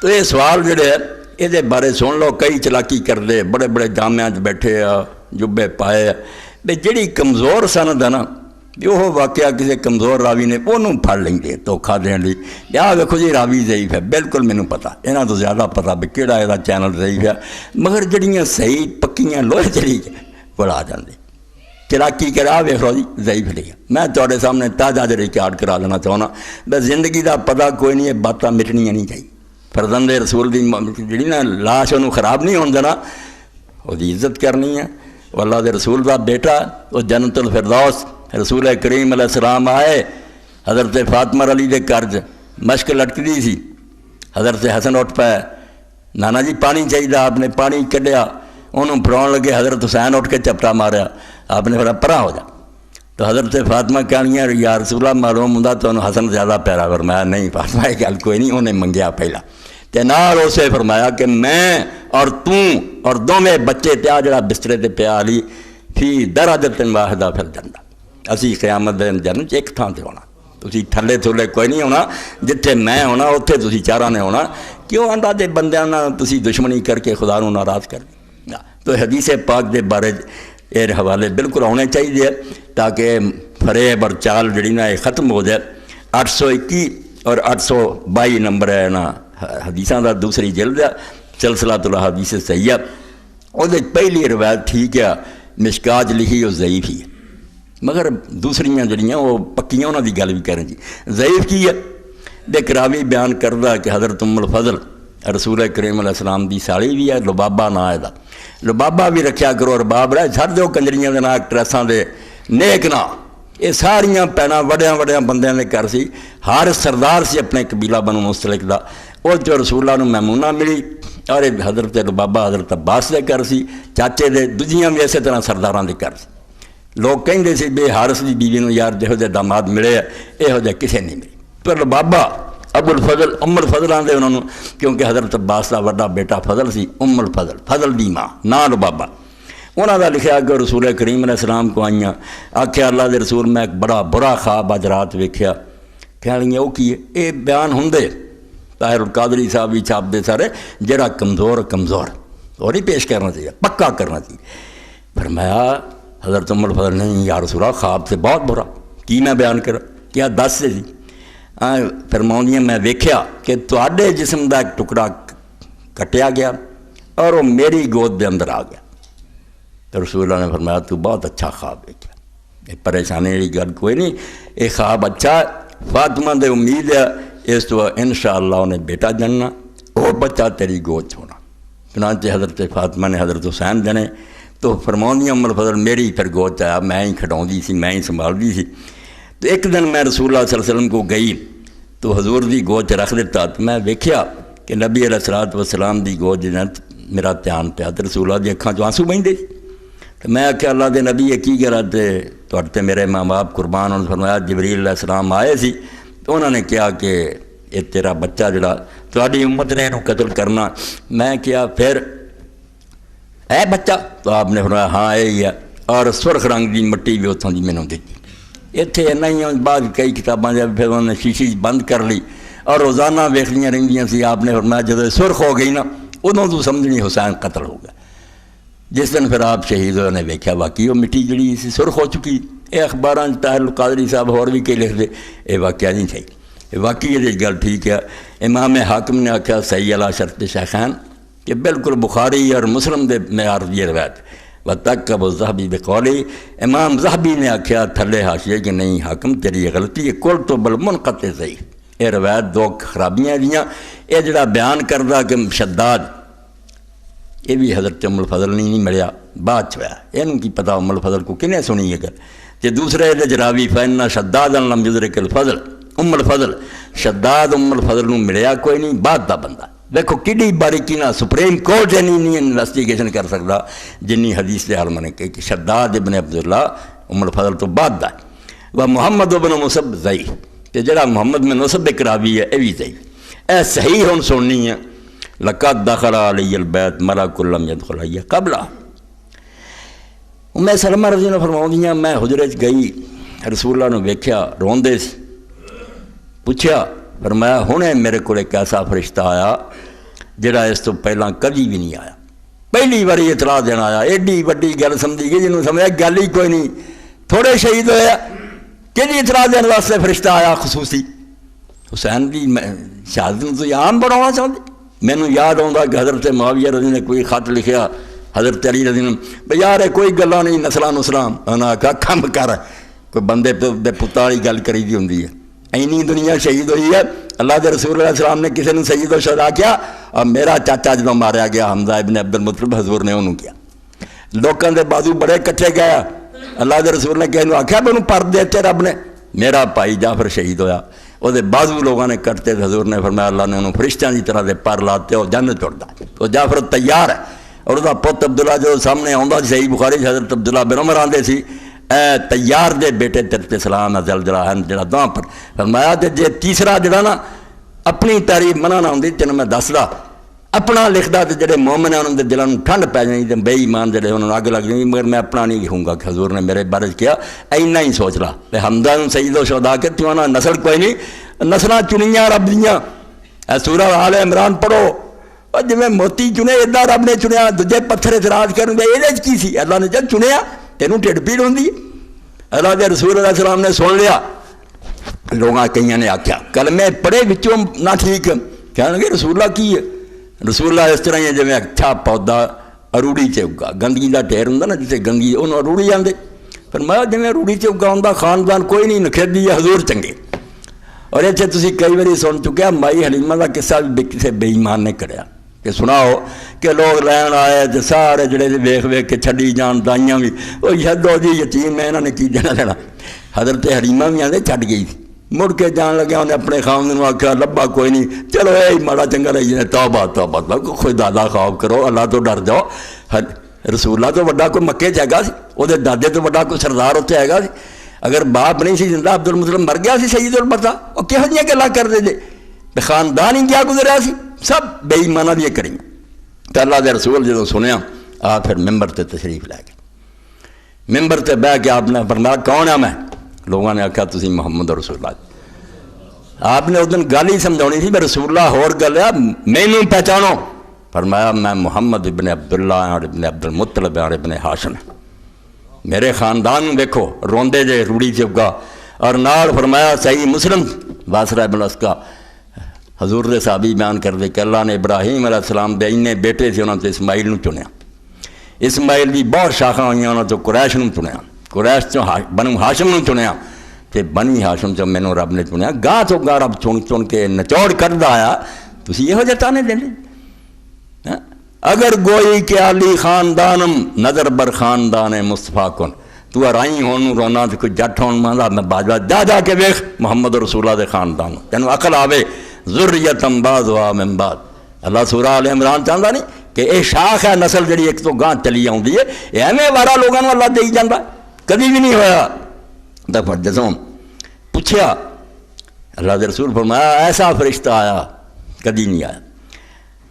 تو یہ سوال جڑے ہے یہ بارے سن لو کئی چلاکی کر دے بڑے بڑے جامعہ بیٹھے جبے پائے بے جڑی کمزور سند ہے نا وہ واقعہ کسی کمزور راوی نے انہوں پھڑ لیں گے دھوکھا دین لی یا دیکھو جی راوی ضعیف ہے بالکل مینوں پتا یہاں تو زیادہ پتا بھی کہڑا یہ چینل ضعیف ہے مگر جڑیاں صحیح پکیاں لوہے چلی کول آ جاندے چلاکی کرا ویکھو جی ضعیف لیا میں تواڈے سامنے تازہ جے ریکارڈ کرا دینا چاہنا بس زندگی دا پتہ کوئی نہیں ہے باتاں مٹنیاں نہیں چاہیے فرزند رسول دی جڑی نا لاش انہوں خراب نہیں ہون دینا وہ دی عزت کرنی ہے وہ اللہ دے رسول دا بیٹا وہ جنت الفردوس رسول کریم علیہ السلام آئے حضرت فاطمہ علی دے گھر مشک لٹکدی سی حضرت حسن اٹھ پائے نانا جی پانی چاہیے آپ نے پانی کڈیا انہوں پھراؤن لگے حضرت حسین اٹھ کے چپٹا ماریا آپ نے پھر پرا ہو جا تو حضرت فاطمہ کہنیاں یا رسول اللہ معلوم ہوں تو انہوں حسن زیادہ پیارا فرمایا نہیں فاطمہ یہ گل کوئی نہیں انہیں منگیا پہلا تے نال اسے فرمایا کہ میں اور اور دونوں بچے تے جڑا بسترے تے پیا علی فی درجۃ واحدہ پھر جنت اسی قیامت دن جنت ایک تھان تے ہونا تسی تھلے تھلے کوئی نہیں ہونا جتھے میں ہونا اتھے تسی چاراں نے ہونا کیوں آندا دے بندیاں نال تسی دشمنی کر کے خدا نوں ناراض کر تو حدیث پاک دے بارے یہ حوالے بالکل ہونے چاہیے تاکہ فریب اور چال جڑی نا یہ ختم ہو جائے 821 اور 822 نمبر ہے نا حدیثاں دا دوسری جلد ہے سلسلۃ الاحادیث صحیح وہ پہلی روایت ٹھیک ہے مشکات لکھی وہ ضعیف ہی ہے مگر دوسریاں جڑیاں وہ پکیاں انہاں دی گل بھی کریں جی ضعیف کی ہے دیکھ راوی بیان کردہ کہ حضرت ام الفضل رسول کریم علیہ السلام دی سالی بھی ہے لبابہ نا ہے دا لبابہ بھی رکھیا کرو رباب رہا چھڑ دو کنجریاں دے نا ایکٹریساں دے نیک نا یہ ساریاں پینا وڈیاں وڈیاں بندیاں دے کر سی ہر سردار سی اپنے قبیلہ بنو مستلق دا وہ جو رسول اللہ نو میمونہ ملی اور حضرت لبابہ حضرت عباس دے کر سی چاچے دے دوجیاں بھی اسی طرح سرداراں دے کر سی لوگ کہیں دے سی بے حارث دی بیوی نو یار جہو جے داماد ملے یہو جے کسے نہیں ملی پر لبابہ ابو الفضل ام الفضل آندے انہوں نے کیونکہ حضرت عباس دا وڈا بیٹا فضل سی ام الفضل فضل دی ماں نا لبابہ انہوں نے لکھا کہ رسول کریم علیہ السلام کو آئیاں آکھیا اللہ دے رسول میں ایک بڑا برا خواب اج رات ویکھیا کہہ لیں وہ کی ہے یہ بیان ہوندے طاہر القادری صاحب بھی چھاپ دے سارے جڑا کمزور اور ہی پیش کرنا چاہیے پکا کرنا چاہیے فرمایا حضرت ام الفضل نہیں یا رسول اللہ خواب سے بہت برا کی میں بیان کرا کیا دس سے سی فرماؤں میں ویکھیا کہ تواڈے جسم دا ایک ٹکڑا کٹیا گیا اور وہ میری گود دے اندر آ گیا تو رسول اللہ نے فرمایا تو بہت اچھا خواب ویکھیا یہ پریشانی والی گل کوئی نہیں یہ خواب اچھا فاطمہ دے امید ہے اس تو انشاءاللہ انہیں بیٹا جننا وہ بچہ تیری گود چھونا چنانچہ حضرت فاطمہ نے حضرت حسین جنے تو فرماؤں ام الفضل میری پھر گود آیا میں ہی کھڑاؤں دی سی میں ہی سنبھال دی سی تو ایک دن میں رسول اللہ صلی اللہ علیہ وسلم کو گئی تو حضور دی گود رکھ دیتا تو میں ویکھیا کہ نبی علیہ السلام دی گود جنت میرا دھیان پیا تو رسول اللہ دی اکھاں چوں آنسو بہندے تو میں آخیا اللہ دے نبی یہ کی گلا تے میرے ماں باپ قربان انہوں نے فرمایا جبریل علیہ السلام آئے سی تو انہوں نے کہا کہ یہ تیرا بچہ جڑا تہاڈی امت نے انہوں قتل کرنا میں کیا پھر اے بچہ تو آپ نے فرمایا ہاں یہی ہے اور سرخ رنگ دی مٹی بھی اتوں دی مینوں دتی اتنے نہیں بعد کئی کتاباں جب پھر انہوں نے شیشی بند کر لی اور روزانہ ویکھدیاں رہندیاں سی آپ نے فرمایا جب سرخ ہو گئی نا ادوں تو سمجھنی حسین قتل ہو گیا جس دن پھر آپ شہید ہوئے نے ویکھیا واقعی وہ مٹی جڑی سی سرخ ہو چکی یہ اخباراں طاہر القادری صاحب اور بھی کئی لکھ دے یہ واقعہ نہیں چاہیے یہ واقعی یہ گل ٹھیک ہے امام حاکم نے آخیا صحیح علی شرط شیخین کہ بالکل بخاری اور مسلم دے معیار دی روایت و تک ابو ذہبی بقولی امام ذہبی نے آخیا تھلے حاشیے کہ نہیں حاکم تیری یہ غلطی ہے کل تو بل منقطع ضعیف یہ روایت دو خرابیاں دیاں یہ جڑا بیان کردہ کہ شداد یہ بھی حضرت ام الفضل نہیں ملیا بعد چھویا یہ کی پتہ ام الفضل کو کنے سنی ہے گل کہ دوسرے راوی فإن شداد لم يدرك الفضل ام الفضل شداد ام الفضل ملیا کوئی نہیں بعد دا بندہ دیکھو کڈی باریکی نہ سپریم کورٹ نہیں انویسٹیگیشن کر سکتا جنی حدیث دے حال میں کہ شداد ابن عبداللہ ام الفضل تو بعد دا وہ محمد ابن مصب ضعیف کہ جڑا محمد میں نصب راوی ہے یہ بھی ضعیف اے صحیح ہن سننی ہے لقد دخل علی البیت ملک لم يدخل علیہ قبلہ میں سلمہ رضی اللہ فرماؤں دیاں میں حجرے گئی رسول اللہ نے ویکھیا روندے سی پوچھا فرمایا ہونے میرے کو ایک ایسا فرشتہ آیا جڑا اس تو پہلا کبھی بھی نہیں آیا پہلی باری اطلاع دینا آیا ایڈی وڈی گل سمجھی گئی جنہوں سمجھا گل ہی کوئی نہیں تھوڑے شہید ہویا کہ اطلاع دینے واسطے فرشتہ آیا خصوصی حسین دی شہادت تو عام بنانا چاہتے مینوں یاد آتا کہ حضرت معاویہ رضی نے کوئی خط لکھیا حضرت علی رضی اللہ عنہ بھئی یار کوئی گلا نہیں نسلاں نسلاں انہاں آکھا کم کر کوئی بندے دے پتاں والی گل کری دی ہوندی ہے اینی دنیا شہید ہوئی ہے اللہ دے رسول علیہ السلام نے کسی نے سید و شہداء کیا اور میرا چاچا جدوں ماریا گیا حمزہ ابن عبد المطلب حضور نے انہوں کیا لوکاں دے بازو بڑے کٹھے گیا اللہ دے رسول نے کہے انہوں آکھیا بھی انہوں پر دیتے رب نے میرا بھائی جعفر شہید ہویا وہ دے بازو لوگوں نے کٹتے حضور نے فرمایا اللہ نے انہوں فرشتیاں دی طرح دے پر لاتے اور جنت چڑھتا تو جعفر تیار ہے اور اس کا پت عبداللہ جو سامنے آندا صحیح بخاری حضرت عبداللہ بن عمر آندے سی اے تیار دے بیٹے تیرے سلام ہے زلزلہ ہے جڑا داں پر فرمایا تے جے تیسرا جڑا نا اپنی تعریف منع نہ ہوندی تینوں میں دسدا اپنا لکھدا تے جڑے مومن ہیں انہاں دے دلاں نوں ٹھنڈ پے جانی تے بے ایمان جڑے انہاں نوں اگ لگ جانی مگر میں اپنا نہیں لکھوں گا کہ حضور نے میرے بارے کیا اینا ہی سوچ لا تے حمزہ نوں سید و شہداء کہ تیوں نا نسل کوئی نہیں نسلاں چنیاں رب دیاں اے سورہ آل عمران پڑھو اور جی موتی چنے ادا رب نے چنیا دجے پتھر اعتراض کرن دے یہ کی سی اللہ نے جب چنیا تینوں ٹھڈ پیڑ ہوندی ہے اللہ دے رسول علیہ السلام نے سن لیا لوگاں کئیاں نے آکھیا کلمے پڑھے وچوں نہ ٹھیک کہنے لگے رسول اللہ کی ہے رسول اللہ اس طرح ہی جویں اچھا پودا اروڑی تے اگا گندگی دا ڈھیر ہوندا نا جتے گندگی انہوں اروڑی آندے فرمایا جویں اروڑی تے اگا ہوندا خاندان کوئی نہیں نکھیدی ہے حضور چنگے اور اتنے تسی کئی باری سن چکے مائی حلیمہ دا قصہ بھی کسی بے ایمان نے کریا کہ سناؤ کہ لوگ لین آئے تو سارے جڑے ویخ ویخ کے چھڈی جان دائیاں بھی وہ چھڈو جی یتیم ہے انہوں نے کی دینا لینا حضرت حلیمہ بھی آدھے چھڈ گئی تھی مڑ کے جان لگا انہیں اپنے خامد نے آخیا لبا کوئی نہیں چلو یہ ماڑا چنگا رہی جائے توبہ توبہ خود دادا خواب کرو اللہ تو ڈر جاؤ رسول اللہ تو وڈا کوئی مکے چ ہے سی وہ دادے تو وڈا کوئی سردار اتنے ہے سی اگر باپ نہیں سی زندہ عبد المطلب مر گیا سی سید البتا وہ کہو جی گلا کرتے جے خاندان ہی کیا گزریا سی سب بے ایمانہ بھی کریں تو اللہ دے رسول جدوں سنیا آ پھر ممبر تے تشریف لے گئے ممبر تے بہ کے آپ نے فرمایا کون ہے میں لوگوں نے آخیا تسی محمد رسول اللہ آپ نے اس دن گل ہی سمجھانی سی میں رسول اللہ ہور گل ہے مینوں پہچانو فرمایا میں محمد ابن عبداللہ اور ابن عبد المطلب اور ابن ہاشم میرے خاندان دیکھو روندے جے روڑی چپکا اور نال فرمایا صحیح مسلم باسرہ ابن اسکا حضور دے صحابی بیان کر دے کہ اللہ نے ابراہیم علیہ السلام دے انہیں بیٹے سے انہوں نے اسماعیل نو چنیا اسماعیل بھی بہت شاخاں ہوئی انہوں نے قریش نو چنیا قریش چوں بنو ہاشم نو چنیا تے بنی ہاشم چوں مینوں رب نے چنیا گاہ تو گاہ رب چن کے نچوڑ کردا آیا تسی یہ ہو جاتا نہیں دیں اگر گوئی کہ علی خاندانم نظر بر خاندان مصطفیٰ کن تو رائی ہون رونا تو کوئی جٹ ہون ماندا میں باجوا جا کے ویکھ محمد رسول اللہ دے خاندان تینوں عقل آوے ذریتم بعضها من بعد اللہ سورہ آل عمران چاہتا نہیں کہ یہ شاخ ہے نسل جڑی ایک تو گاہ چلی آتی ہے یہ ایویں وارا لوگوں کو اللہ دے ہی جانا کبھی بھی نہیں ہویا دفعہ جزوں پوچھیا اللہ دے رسول فرمایا ایسا فرشتہ آیا کدی نہیں آیا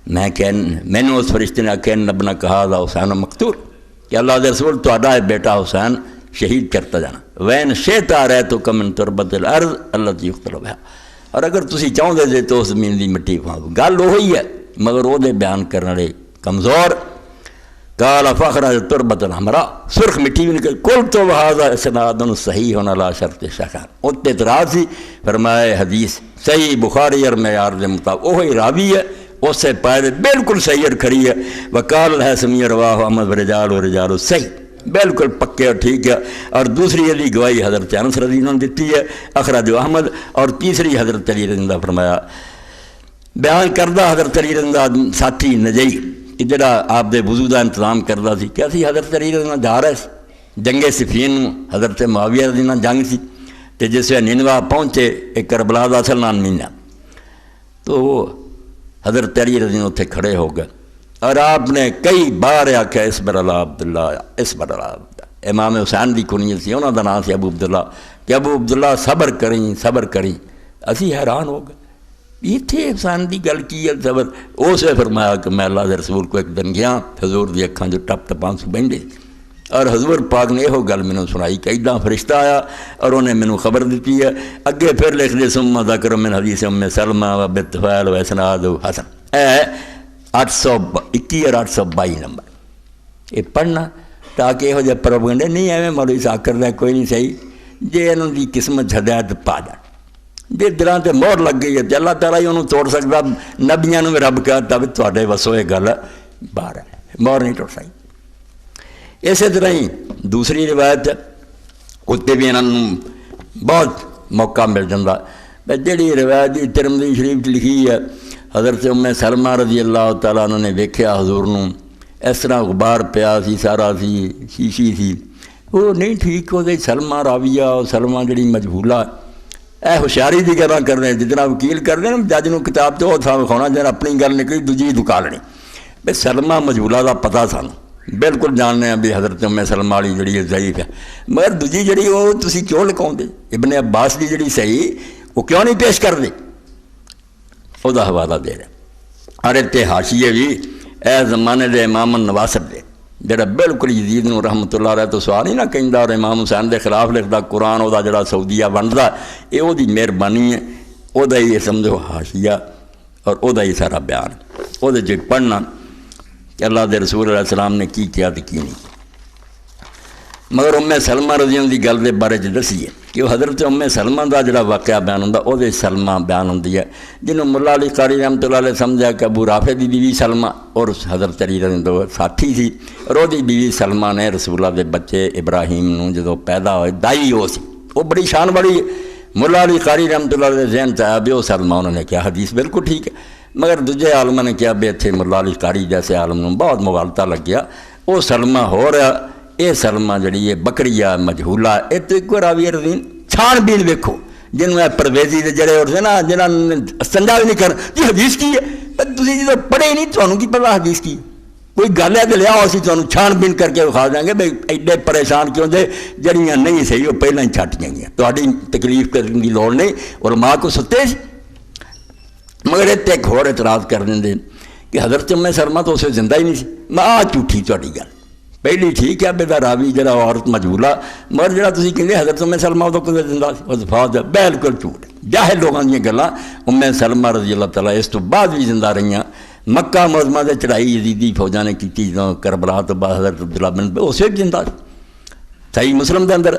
میں نے اس فرشتے نے آخیا نبنا کہا دا حسین مقتول کہ اللہ دے رسول تہاڈا ہے بیٹا حسین شہید کرتا جانا وین شیتا رہ تو کمن تربت الارض اللہ تی یقتل بها اور اگر تسی چاہتے جے تو اس زمین دی مٹی کھاؤ گل وہی ہے مگر وہ دے بیان کرنے والے کمزور قال فخرج تربت الحمراء سرخ مٹی بھی نکل کل تو وہذا اسناد صحیح ہونا لا شرط شیخان اتنے اعتراض سی فرمائے حدیث صحیح بخاری اور معیار دے مطابق وہی راوی ہے اس سے پائے بالکل صحیح اور کھڑی ہے وقال الحسمی رواہ احمد رجال و رجال صحیح بالکل پکے اور ٹھیک ہے اور دوسری علی گواہی حضرت انس رضی اللہ عنہ دیتی ہے اخرج احمد اور تیسری حضرت علی رضی اللہ فرمایا بیان کردہ حضرت علی رضی اللہ ساتھی نجی کہ جڑا آپ دے وضو دا انتظام کردہ سی کیا سی حضرت علی رضی اللہ جا رہے سی جنگ صفین حضرت معاویہ رضی اللہ جنگ سی تے جس وقت نینوا پہنچے ایک کربلا دا اصل نام مہینہ تو وہ حضرت علی رضی اللہ اتنے کھڑے ہو گئے اور آپ نے کئی بار آخیا اسبر اللہ عبداللہ اسبر اللہ عبداللہ امام حسین دی کنیت سی انہوں دا نام سی ابو عبداللہ کہ ابو عبداللہ صبر کریں اسی حیران ہو گئے یہ تھے حسین دی گل کی ہے صبر اس نے فرمایا کہ میں اللہ دے رسول کو ایک دن گیا حضور دی اکھاں جو ٹپ ٹپاں سو بہندے اور حضور پاک نے یہ گل مینوں سنائی کہ ایڈا فرشتہ آیا اور انہیں مینوں خبر دیتی ہے اگے پھر لکھ دے ثم ذکر من حدیث ام سلمہ و بطفیل و اسناد حسن اے 821 اور 822 نمبر یہ پڑھنا تاکہ یہ جہ پروپیگنڈے نہیں ایویں مولوی صاحب کردا کوئی نہیں صحیح جے انہوں دی قسمت ہدایت پا جان جے دلاں تے مہر لگ گئی ہے اللہ تعالیٰ ہی انہوں توڑ سکتا نبیاں نوں بھی رب کہتا بھی تواڈے وسو یہ گل باہر ہے مہر نہیں ٹوٹ سکتی اسی طرح ہی دوسری روایت اتنے بھی انہوں بہت موقع مل جاتا جہی روایت ترمذی شریف لکھی ہے حضرت ام سلمہ رضی اللہ تعالیٰ عنہ نے ویکھیا حضور نوں اس طرح غبار پیا سی سارا سی شیشی سی وہ نہیں ٹھیک وہ سلمہ راویہ اور سلمہ جڑی مجہولہ اے ہوشیاری کی گلاں کر رہے ہیں جتنا وکیل کر رہے ہیں جج نوں کتاب تو تھا وکھاؤنا جب اپنی گل نکلی دوجی دکا لینی بھائی سلمہ مجہولہ کا پتہ سانوں بالکل جاننے ہیں بھی حضرت ام سلمہ والی جڑی ہے ضعیف ہے مگر دوجی جڑی وہ تسی کیوں لکھاؤندے ابن عباس کی جڑی صحیح وہ کیوں نہیں پیش کر دے وہ حوالہ دے رہے اور اتنے حاشیے بھی اے زمانے دے امام النواصر دے جڑا بالکل یزید نو رحمت اللہ علیہ تو سوال ہی نہ کہندا اور امام حسین دے خلاف لکھدا قرآن وہ جڑا سعودیہ بندا یہ وہ مہربانی ہے وہ ہی سمجھو حاشیہ اور وہ ہی سارا بیان وہ پڑھنا کہ اللہ دے رسول علیہ السلام نے کی کیا تو کی نہیں مگر ام سلمہ رضی اللہ کی گل کے بارے دسی ہے کہ وہ حضرت ام سلمہ کا جڑا واقعہ بیان ہوتا وہ سلمہ بیان ہوتی ہے جنہوں مولا علی قاری رحمت اللہ علیہ سمجھا کہ ابو رافع کی بیوی سلمہ اور حضرت علی دو ساتھی سی اور وہ بیوی سلمہ نے رسول اللہ کے بچے ابراہیم نوں جدو پیدا ہوئے دائی وہ سی وہ بڑی شان بڑی مولا علی قاری رحمت اللہ علیہ ذہن چاہیا بھی وہ سلمہ انہوں نے کیا حدیث بالکل ٹھیک ہے مگر دوجے عالمہ نے کیا بھی اتنے مولا علی قاری جیسے عالم نوں بہت مغالطہ لگ گیا وہ سلمہ ہو رہا یہ سلمہ جڑی ہے بکری مجہولہ یہ تو ایک راوی رضین چھان بین ویکھو جنہوں نے پرویزی دے جڑے ہوتے نا جنہوں نے سنجا بھی نہیں کر جی حدیث کی ہے تسی جدو پڑھے نہیں تمہیں کی پتا حدیث کی کوئی گل ہے تو لیا اسی تمہیں چھان بین کر کے وکھا دیں گے بھائی ایڈے پریشان کیوں دے جڑیاں نہیں صحیح وہ پہلے ہی چھٹ جائیں گیا تہاڈی تکلیف کرنے کی لوڑ نہیں اور ماں کو ستے سی مگر اتنے ایک اور اعتراض کر دیں کہ حضرت ام سلمہ تو اسے زندہ ہی نہیں سی ماں جھوٹھی تہاڈی گل پہلی ٹھیک ہے بے راوی جڑا عورت مجہولہ مگر جڑا تسی کہندے حضرت ام سلمہ وہ تو زندہ وفات ہے بالکل جھوٹ جاہل لوگاں دی گلاں ام سلمہ رضی اللہ تعالیٰ اس تو بعد بھی زندہ رہیاں مکہ معظمہ سے چڑھائی یزیدی فوجاں نے کی کربلا تو بعد حضرت عبداللہ بن اسے بھی زندہ صحیح مسلم دے اندر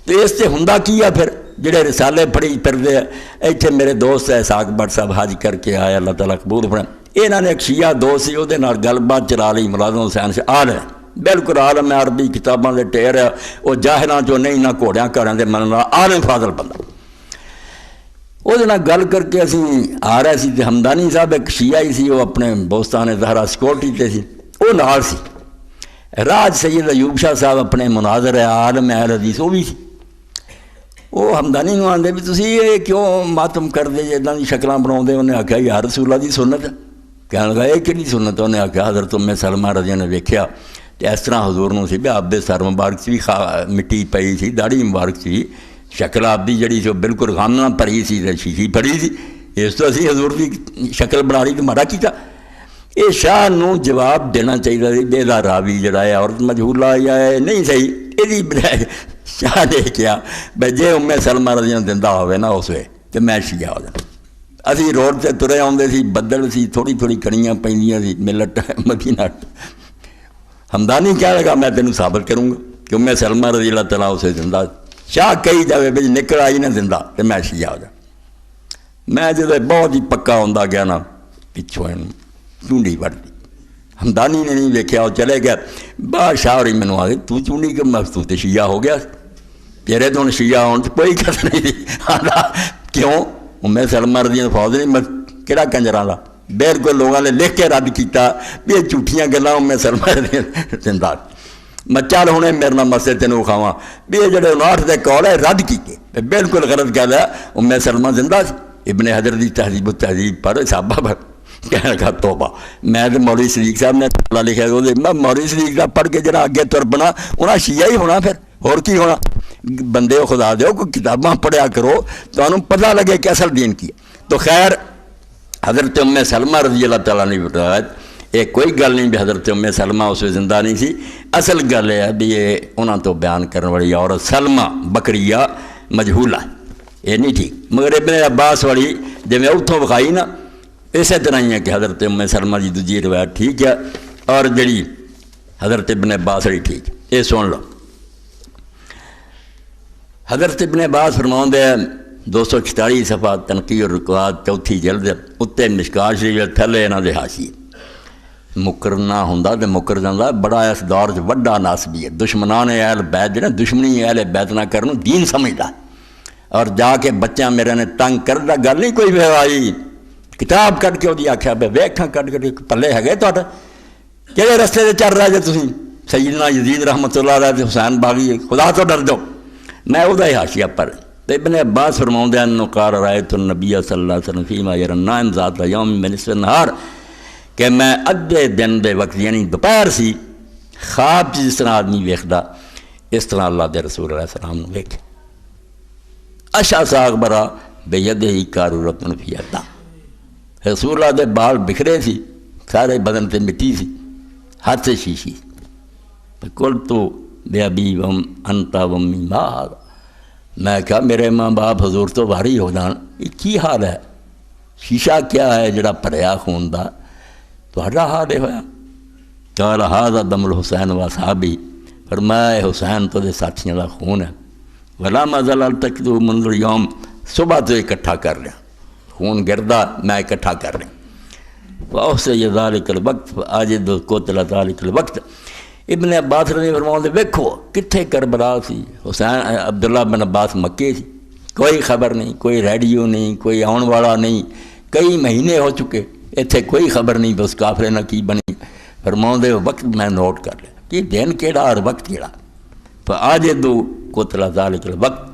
تو اس سے ہوندا کی ہے پھر جڑے رسالے پڑھی پھردے ایتھے میرے دوست ہے اسحاق بٹ صاحب حج کر کے آئے اللہ تعالیٰ قبول فرمائے انہوں نے ایک شیعہ دوست سی وہ گل بات چلا لی ملازم حسین سے آل ہے بالکل عالم عربی کتاباں دے ٹیر ہے وہ جاہلاں جو نہیں نہ گھوڑیاں گھڑیاں دے من عالم فاضل بندہ وہ گل کر کے اسی آ رہے سی ہمدانی صاحب ایک شیعہ ہی سی وہ اپنے بوستان زہرا سیکورٹی تے سی وہ نال سی راج سید ایوب شاہ صاحب اپنے مناظر ہے عالم اہل حدیث وہ بھی سی وہ ہمدانی نوں آندے بھی تسی یہ کیوں ماتم کر دے اِداں دی شکلاں بناؤندے انہیں آکھیا یا رسول اللہ دی سنت ہے کہنے لگا یہ کہڑی سنت انہیں آکھیا حضرت ام سلمہ رضی اللہ نے ویکھیا اس طرح حضور نوں سی بھی آپ دے سر مبارک سی مٹی پئی سی داڑھی مبارک سی شکل آپ دی جڑی سی بالکل غم نہ بھری سی شیشی بھری سی اس تو اسی حضور دی شکل بنا لی تو ماڑا کیتا یہ شاہ نوں جواب دینا چاہیے سی بے دا راوی جڑا ہے عورت مجہولہ یا نہیں صحیح یہ بجائے شاہ نے کیا بھائی جے ام سلمہ رضی اللہ زندہ ہوئے نا اس وے تو میں شیعہ ہو جاتا اسی روڈ سے ترے آتے سی بدل سی تھوڑی تھوڑی کڑیاں پیندیاں سی ملٹ مدینہ ہمدانی کیا لگا میں تینوں ثابت کروں گا کہ ام سلمہ رضی اللہ تعالیٰ اسے زندہ شاہ کہی جاوے بھائی نکل آئی نا زندہ تو میں شیعہ ہو جا میں جب بہت ہی پکا ہوتا گیا نا پچھوں چونڈی وڑتی ہمدانی نے نہیں ویکھیا وہ چلے گیا بادشاہ اور مینوں آ گئے تو چونڈی کہ میں تو شیعہ ہو گیا تیرے تو ہوں شیعہ ہونے سے کوئی قدر نہیں تھی کیوں ام سلمہ رضی اللہ فوج نہیں میں کہڑا کنجراں دا بالکل لوگوں نے لکھ کے رد کیتا بھی یہ جھوٹیاں گلاں ام سلمہ رضی اللہ زندہ میں چل ہونے میرے نام مسئلے تینوں کھاواں بھی یہ جڑے 59 دے کال ہے رد کیتے بالکل غلط گل ہے ام سلمہ زندہ سی ابن حجر دی تہذیب و تہذیب پڑھ صحابہ پڑھ کہنے لگا توبہ میں تو مولوی صدیق صاحب نے اللہ لکھا میں مولوی صدیق صاحب پڑھ کے جڑا اگے تر بنا انہاں شیعہ ہی ہونا پھر اور کی ہونا بندے خدا دیو کوئی کتاباں پڑھیا کرو تو انہوں پتہ لگے کہ اصل دین کی تو خیر حضرت ام سلمہ رضی اللہ تعالیٰ نے بتایا یہ کوئی گل نہیں بھی حضرت ام سلمہ اس میں زندہ نہیں سی اصل گل ہے بھی یہ انہوں تو بیان کرنے والی عورت سلمہ بکریہ مجہولہ یہ نہیں ٹھیک مگر ابن عباس والی جب میں اتوں بکھائی نا اسی طرح ہی ہے کہ حضرت ام سلمہ کی دوجی روایت ٹھیک ہے اور جڑی حضرت ابن عباس والی ٹھیک یہ سن لو حضرت ابن عباس فرماؤں دے 246 صفحہ تنقیح اور رکوات چوتھی جلد اتنے مشکات شریف تھلے انہاں دے حاشیے مکرنا ہوندا تے مکر جاندا بڑا اس دور چ وڈا ناسبی ہے دشمنان اہل بیت جڑا دشمنی اہل بیت نہ کرن دین سمجھدا اور جا کے بچیاں میرے نے تنگ کردا گل نہیں کوئی ویوائی کتاب کٹ کے وہ آخیا بے ویکھاں کٹ کے پلے ہے تھوڑے کہڑے رستے سے چل رہا جے تسی سیدنا یزید رحمۃ اللہ علیہ حسین باغی خدا تو ڈر دو میں وہ حاشیہ پر تو ابن عباس فرماؤں انہو قال رأیت النبی صلی اللہ علیہ وسلم فیما یری النائم ذات یوم من نصف النہار کہ میں ادھے دن دے وقت یعنی دوپہر سی خواب جس طرح آدمی ویکھدا اس طرح اللہ دے رسول علیہ السلام نے ویکھے اشعث اغبرا بیدہ قارورۃ فی یدہ رسول اللہ دے بال بکھرے سی سارے بدن تے مٹی سی ہاتھ سے شیشی قلت بے ابی وم انتا ومی ما ہذا میں کہا میرے ماں باپ حضور تو بھاری ہو جان یہ کی حال ہے شیشہ کیا ہے جڑا پریا خون دا تہاڈا حال ہویا قال ھذا دم الحسین و صحابی فرمایا حسین تو دے ساتھیاں دا خون ہے ولا ما زلت منذ اليوم صبح تو اکٹھا کر لیا خون گردا میں اکٹھا کر رہا وَأُحْصِيَ ذَلِكَ الْوَقْتِ فَأَجِدُ قُتْلَ ذَلِكَ الْوَقْتِ ابن عباس رضی اللہ عنہ ویکھو کتھے کربلا سی حسین عبداللہ بن عباس مکے سی کوئی خبر نہیں کوئی ریڈیو نہیں کوئی آن والا نہیں کئی مہینے ہو چکے اتھے کوئی خبر نہیں بس کافرے نہ کی بنی فرماؤں دے وقت میں نوٹ کر لیا کہ دن کیڑا اور وقت کیڑا فَأَجِدُ قُتْلَ ذَلِكَ الْوَقْتِ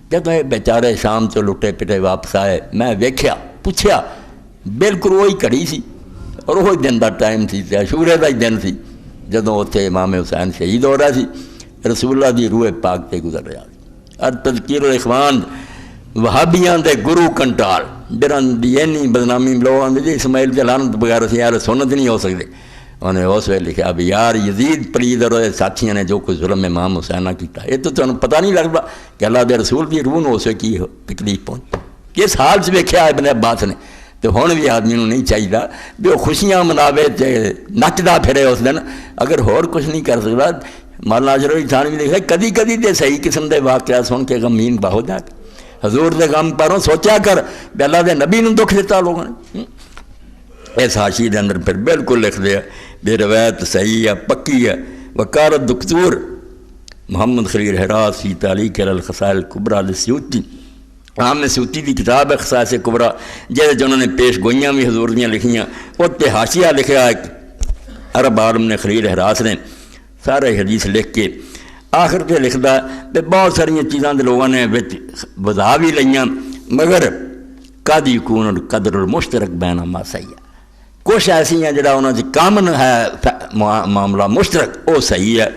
جب یہ بیچارے شام سے لٹے پٹے واپس آئے میں ویکھیا پوچھیا بالکل وہی گھڑی سی اور وہی دن دا ٹائم سی عاشورے دا ہی دن سی جدوں اتنے امام حسین شہید ہو رہا سی رسول اللہ دی روح پاک تے گزر رہا سی اور تذکیر الاخوان وہابیاں دے گرو کنٹال جرن دی اینی بدنامی لوگوں نے اسماعیل تے لعنت بغیر سی یار سنت نہیں ہو سکتے انہیں اس ویلے لکھا بھی یار یزید پلید اور ساتھیاں نے جو کوئی ظلم امام حسین نہ کیتا یہ تو تمہیں پتہ نہیں لگتا کہ اللہ دے رسول دی روح اسے کی تکلیف پہنچ کس حال سے ویکھیا ابن عباس نے تو ہن بھی آدمی نو نہیں چاہیے بھی وہ خوشیاں مناوے تے نچدا پھرے اس دن اگر ہور کچھ نہیں کر سکتا مولانا اشرف تھانوی بھی لکھا کدی کدی تے صحیح قسم دے واقعات سن کے غمین بہو جا کے حضور دے غم پروں سوچیا کر بھی اللہ دے نبی نو دکھ دیتا لوگوں نے اس حاشیے دے اندر پھر بالکل لکھ دیا بے روایت صحیح ہے پکی ہے وکالت دکتور محمد خلیل حراس فی تعلیق علی الخصائل الکبریٰ للسیوطی عام سیوطی کی کتاب ہے خصائص کبریٰ جیسے انہوں نے پیش گوئیاں بھی حضور دیاں لکھیاں اتنے حاشیہ لکھا ایک عرب عالم نے خلیل حراس نے سارے حدیث لکھ کے آخر تے لکھدا ہے بہت ساری چیزاں دے لوگوں نے وضا بھی لئیاں مگر قد یکون قدر المشترک بین ما صحیح کچھ ایسی ہیں جڑا انہوں نے کامن ہے معاملہ مشترک وہ صحیح ہے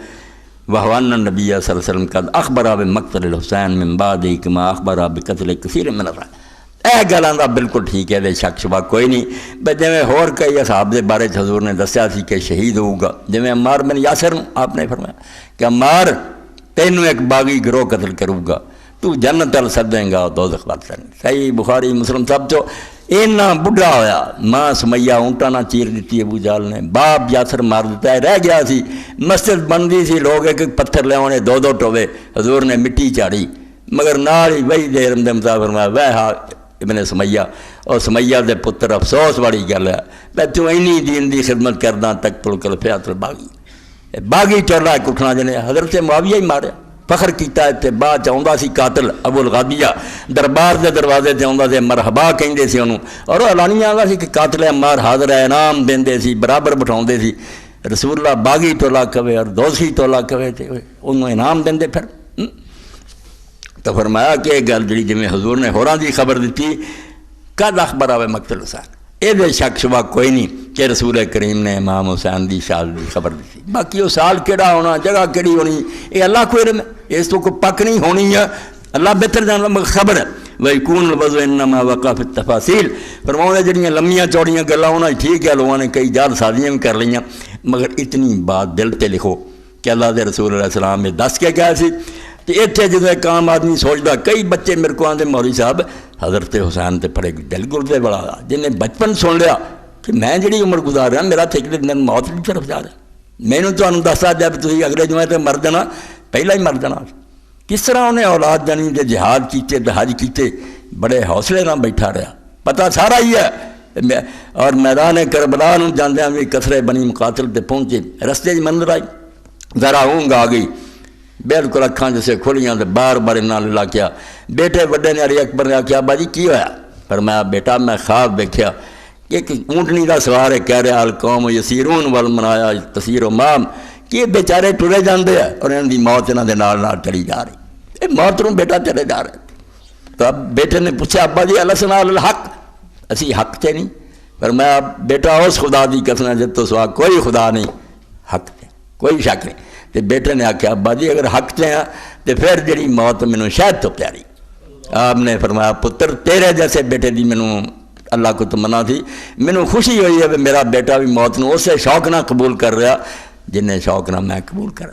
وَهُوَ النبی صلی اللہ علیہ وسلم قد اخبر بمقتل الحسین من بعد کما اخبر بقتل کثیر من الرجال اے گلاں دا بالکل ٹھیک ہے شک شبہ کوئی نہیں بس جویں ہور کئی اصحاب دے بارے حضور نے دسیا سی کہ شہید ہوگا جویں عمار بن یاسر آپ نے فرمایا کہ عمار تینوں ایک باغی گروہ قتل کروں گا تو جنت ال سدیں گا دوزخ ول سدیں صحیح بخاری مسلم سب جو اینا بڑھا ہویا ماں سمیہ اونٹا نہ چیر دیتی ابو جال نے باپ یاسر مار دیتا ہے رہ گیا سی مسجد بندی سی لوگ ایک ایک پتھر لے آنے دو دو ٹوے حضور نے مٹی چاڑی مگر نال ہی وہی دیر دے مطابق فرمایا وہا ابن سمیہ اور سمیہ دے پتر افسوس والی گل ہے میں تو اینی دین دی خدمت کردا تک تل کل فیات الباغی باغی ٹولا ایک اٹھنا جنے حضرت معاویہ ہی ماریا فخر کیتا ہے تے بعد چاہندا سی قاتل ابو الغادیہ دربار دے دروازے تے آندا تے مرحبا کہندے سی انہوں اور اعلانیہ آندا سی کہ قاتل عمار حاضر ہے انعام دیندے سی برابر بٹھاوندے سی رسول اللہ باغی ٹولا کہے اور دوزخی ٹولا کہے تے انہوں انعام دیندے پھر تو فرمایا کہ یہ گل جڑی جویں حضور نے ہوراں دی خبر دیتی قد اخبر آوے مقتل حسین یہ شک شبہ کوئی نہیں کہ رسول کریم نے امام حسین دی شاد دی خبر دیتی باقی وہ سال کیڑا ہونا جگہ کیڑی ہونی یہ اللہ کو علم ہے اس تو کوئی پک نہیں ہونی ہے اللہ بہتر جانتا مگر خبر ہے وَيَكُونُ الْوَضْعُ إِنَّمَا وَقَعَ فِي التَّفَاصِيلِ فرماؤں جڑیاں لمیاں چوڑیاں گلاں ہونا ٹھیک ہے لوگوں نے کئی جال سازیاں بھی کر لیاں مگر اتنی بات دل تے لکھو کہ اللہ دے رسول علیہ السلام میں دس کے گیا سی کہ اتنے جدو ایک عام آدمی سوچتا کئی بچے میرے کو آتے مولوی صاحب حضرت حسین تے پڑے دل گردے بڑا جنہیں بچپن سن لیا کہ میں جڑی عمر گزار رہا میرا ٹھیک دن موت کی طرف جا رہا میں نے تمہیں دسا جب تھی اگلے جمعے تے مر جانا پہلا ہی مر جانا کس طرح انہیں اولاد جانی دے جہاد کیتے حج کیتے بڑے حوصلے نہ بیٹھا رہا پتہ سارا ہی ہے اور میدان کربلا نوں جاندیاں بھی کثرے بنی مقاتل تے پہنچے، رستے دی منظر آئی، ذرا اونگ آ گئی، بالکل اکھاں جیسے کھلیاں تے بار بار انہاں نے کیا، بیٹے وڈے نے علی اکبر نے آکھیا ابا جی کی ہویا؟ فرمایا بیٹا میں خواب دیکھیا ایک اونٹنی دا سوار ہے، کہہ رہا القوم یسیرون والمنایا تسیر مام، کہ بیچارے ٹرے جاندے ہیں اور انہاں دی موت انہاں دے نال نال چلی جا رہی، اے موت نوں بیٹا چلے جا رہے۔ تو اب بیٹے نے پوچھا ابا جی السنا الحق، اسی حق تے نہیں؟ فرمایا بیٹا اس خدا دی قسم جت تو سوا کوئی خدا نہیں، حق تے کوئی شک نہیں۔ تے بیٹے نے آکھیا ابا جی اگر حق تے ہیں تے پھر جڑی موت مینوں شاید تو پیاری۔ آپ نے فرمایا پتر تیرے جیسے بیٹے دی مینوں اللہ کو تمنا تھی، مینوں خوشی ہوئی ہے کہ میرا بیٹا بھی موت نو اسے شوق نہ قبول کر رہا جن شوق نہ میں قبول کرا۔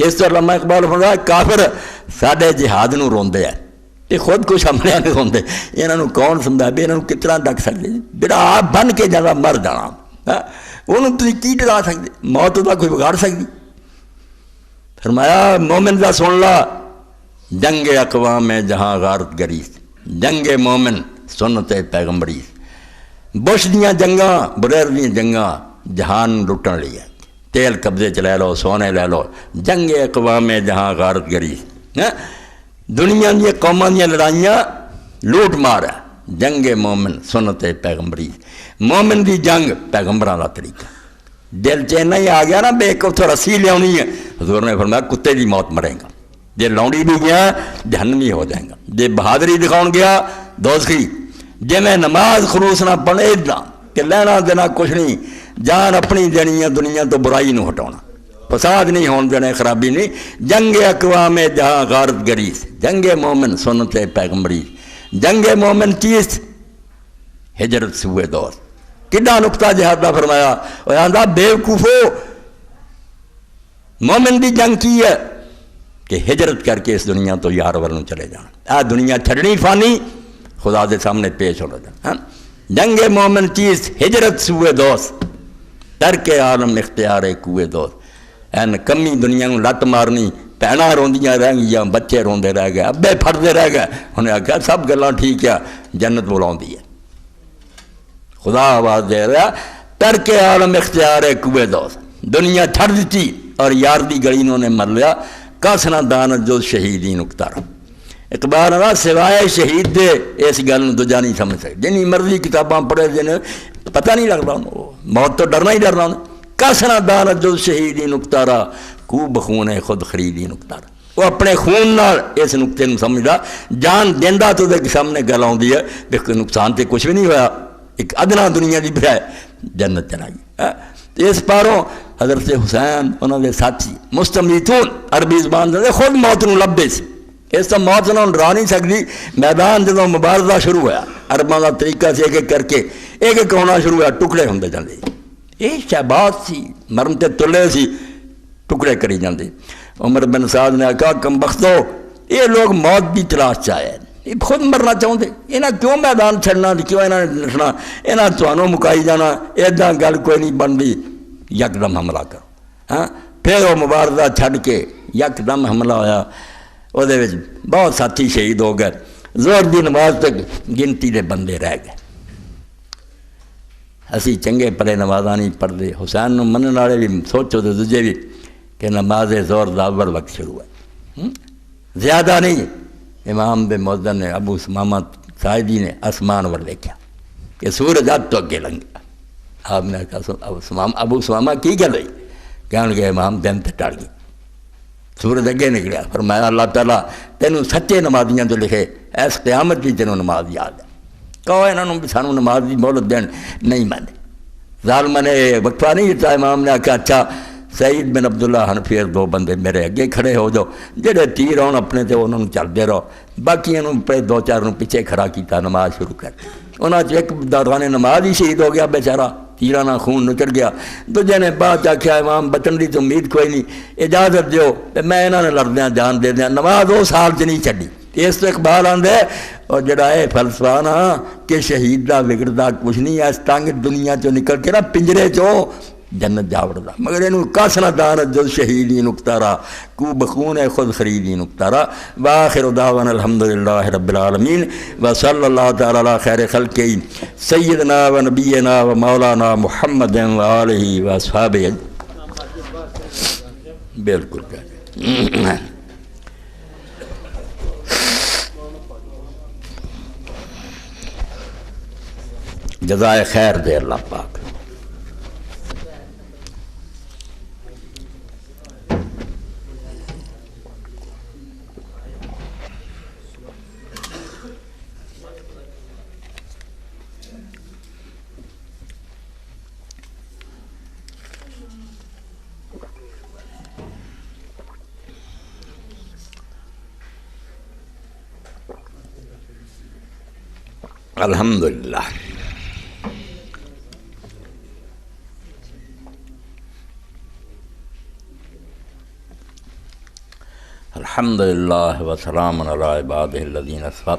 اس طرح علامہ اقبال فرمایا کافر ساڈے جہاد نو روندے ہیں تے خود کچھ حملے نہیں روندے، انہاں نو کون سمجھا بھی انہاں نو کتنا ڈک سکدے؟ بیڑا آپ بن کے جانا مر جانا، انہوں تسی کی ڈرا سکدے؟ موت دا کوئی بگاڑ سکدی؟ فرمایا مومن دا سن لا، جنگ اقوام جہاں غارت گریز، جنگ مومن سنت پیغمبری، بش دیاں جنگاں بریر دیاں جنگاں جہان لٹن لی ہے، تیل قبضے چ لے لو سونے لے لو، جنگ اقوام جہاں غارت گریز، دنیا دیا قوماں دیا لڑائیاں لوٹ مار ہے، جنگ مومن سنت پیغمبری، مومن دی جنگ پیغمبراں دا طریقہ۔ دل چینا ہی آ گیا نا بے ایک اتھوں رسی لیاونی ہے، حضور نے فرمایا کتے دی موت مرے گا، جے لونڈی بھی گیا جہنمی ہو جائے گا، جے بہادری دکھاؤن گیا دوزخی، جے میں نماز خلوص نہ پڑھے اتنا کہ لینا دینا کچھ نہیں، جان اپنی دینی ہے دنیا تو برائی نہ ہٹانا، فساد نہیں ہون دینا، خرابی نہیں۔ جنگ اقوام جہاں غارت گریز، جنگ مومن سنت پیغمبری، جنگ مومن چیز ہجرت سوئے دور، کڈا نقطہ جہاد دا فرمایا، اور آندہ بیوقوفو مومن دی جنگ کی ہے کہ ہجرت کر کے اس دنیا تو یار ورنوں چلے جانا، دنیا چھڑنی فانی خدا دے سامنے پیش ہونا جانا۔ جنگ مومن چیز ہجرت سوئے دوست، ترک عالم اختیار کوئے دوست، این کمی دنیا کو لت مارنی، بھیناں روندیاں رہ گئیاں، بچے روندے رہ گئے، ابے پھڑدے رہ گئے، انہیں آکھا سب گلاں ٹھیک ہے، جنت بلاؤندی ہے۔ خدا آواز دے رہا ترک عالم اختیار کوئے دوست، دنیا چھڑ دیتی اور یار دی گلی انہوں نے مر لیا، کس نہ دانت جو شہیدین اکتارا۔ اقبال نہ سوائے شہید دے اس گل دوجا نہیں سمجھ سکتے، جنہی مرضی کتاباں پڑھے جنہیں پتہ نہیں لگتا، موت تو ڈرنا ہی ڈرنا، کس نہ دانت جو شہیدین اکتارا، کو بخون خود خریدین اکتارا۔ وہ اپنے خون نال اس نقطے نو سمجھدا، جان دیندہ تو دے سامنے گل آؤندی ہے کہ نقصان تے کچھ بھی نہیں ہویا، ایک ادنا دنیا دی بجائے جنت چلا گئی۔ اس پاروں حضرت حسین انہوں نے ساتھی مستمیتون عربی زبان دے خود موت نو لبے سی، اس تو موت نو ڈرا نہیں سکتی۔ میدان جدوں مبارزہ شروع ہوا، عرباں دا طریقہ سے ایک ایک کر کے ایک ایک ہونا شروع ہوا، ٹکڑے ہوندے جاندے، یہ شہباز سی مرن تے تلے سی، ٹکڑے کری جاندے۔ عمر بن سعد نے کہا کم بختو یہ لوگ موت دی تلاش چاہے، یہ خود مرنا چاہتے، یہاں کیوں میدان چھڑنا، کیوں یہاں نٹنا، یہاں تمہوں مکائی جانا، ایداں گل کوئی نہیں بنتی، یکدم حملہ کرو۔ ہاں پھر وہ مبارزہ چھڑ کے یکدم حملہ ہویا، وہ بہت ساتھی شہید ہو گئے، زور دی نماز تک گنتی دے بندے رہ گئے۔ اسی چنگے پلے نمازاں نہیں پڑھتے، حسین نو منن والے بھی سوچو تو دوجے بھی کہ نماز زور دا اول وقت شروع ہے، زیادہ نہیں۔ امام بے مؤذن نے ابو سمامہ سائدی نے آسمان ور دیکھا کہ سورج اب تو اگے لنگ گیا۔ آپ نے کہا ابو سمامہ کی گل ہوئی؟ کہنے لگے امام دن تے ٹل گئی، سورج اگے نکلیا۔ فرمایا اللہ تعالیٰ تینوں سچے نمازیاں جو لکھے، اس قیامت بھی تینوں نماز یاد ہے۔ کہو انہوں بھی سانوں نماز دی مہلت دین، نہیں مانے، ظالمہ نے وقفہ نہیں دیتا۔ امام نے آکھا اچھا سعید بن عبداللہ حنفی دو بندے میرے اگے کھڑے ہو جاؤ، جڑے تیر آن اپنے تے انہوں چلتے رہو، باقی انہوں پہ دو چار پیچھے کھڑا کیتا، نماز شروع کر۔ انہوں نے ایک دوران نماز ہی شہید ہو گیا بیچارہ، تیرانہ خون نچڑ گیا۔ دوجے نے بعد آکھیا امام بچن دی تو امید کوئی نہیں، اجازت دیو میں انہوں نے لڑدیاں جان دے دیاں، نماز وہ سال چ نہیں چڈی۔ اس تو اقبال آندے اور جڑا ہے فلسفہ نا کہ شہید دا بگڑدا کچھ نہیں ہے، اس تنگ دنیا چوں نکل کے نا پنجرے چوں جنت جا وڑدا مگر اینوں کس نہ دانت جو شہیدی نکتارا کو بخون ہے خود خریدی نکتارا وآخر دعوانا الحمدللہ رب العالمین وصلی اللہ تعالی علی خیر خلقہ سیدنا و نبینا و مولانا محمد و آلہ و اصحابہ بالکل جزائے خیر دے اللہ پاک الحمدللہ الحمدللہ وسلام علی عبادہ الذین اصطفیٰ۔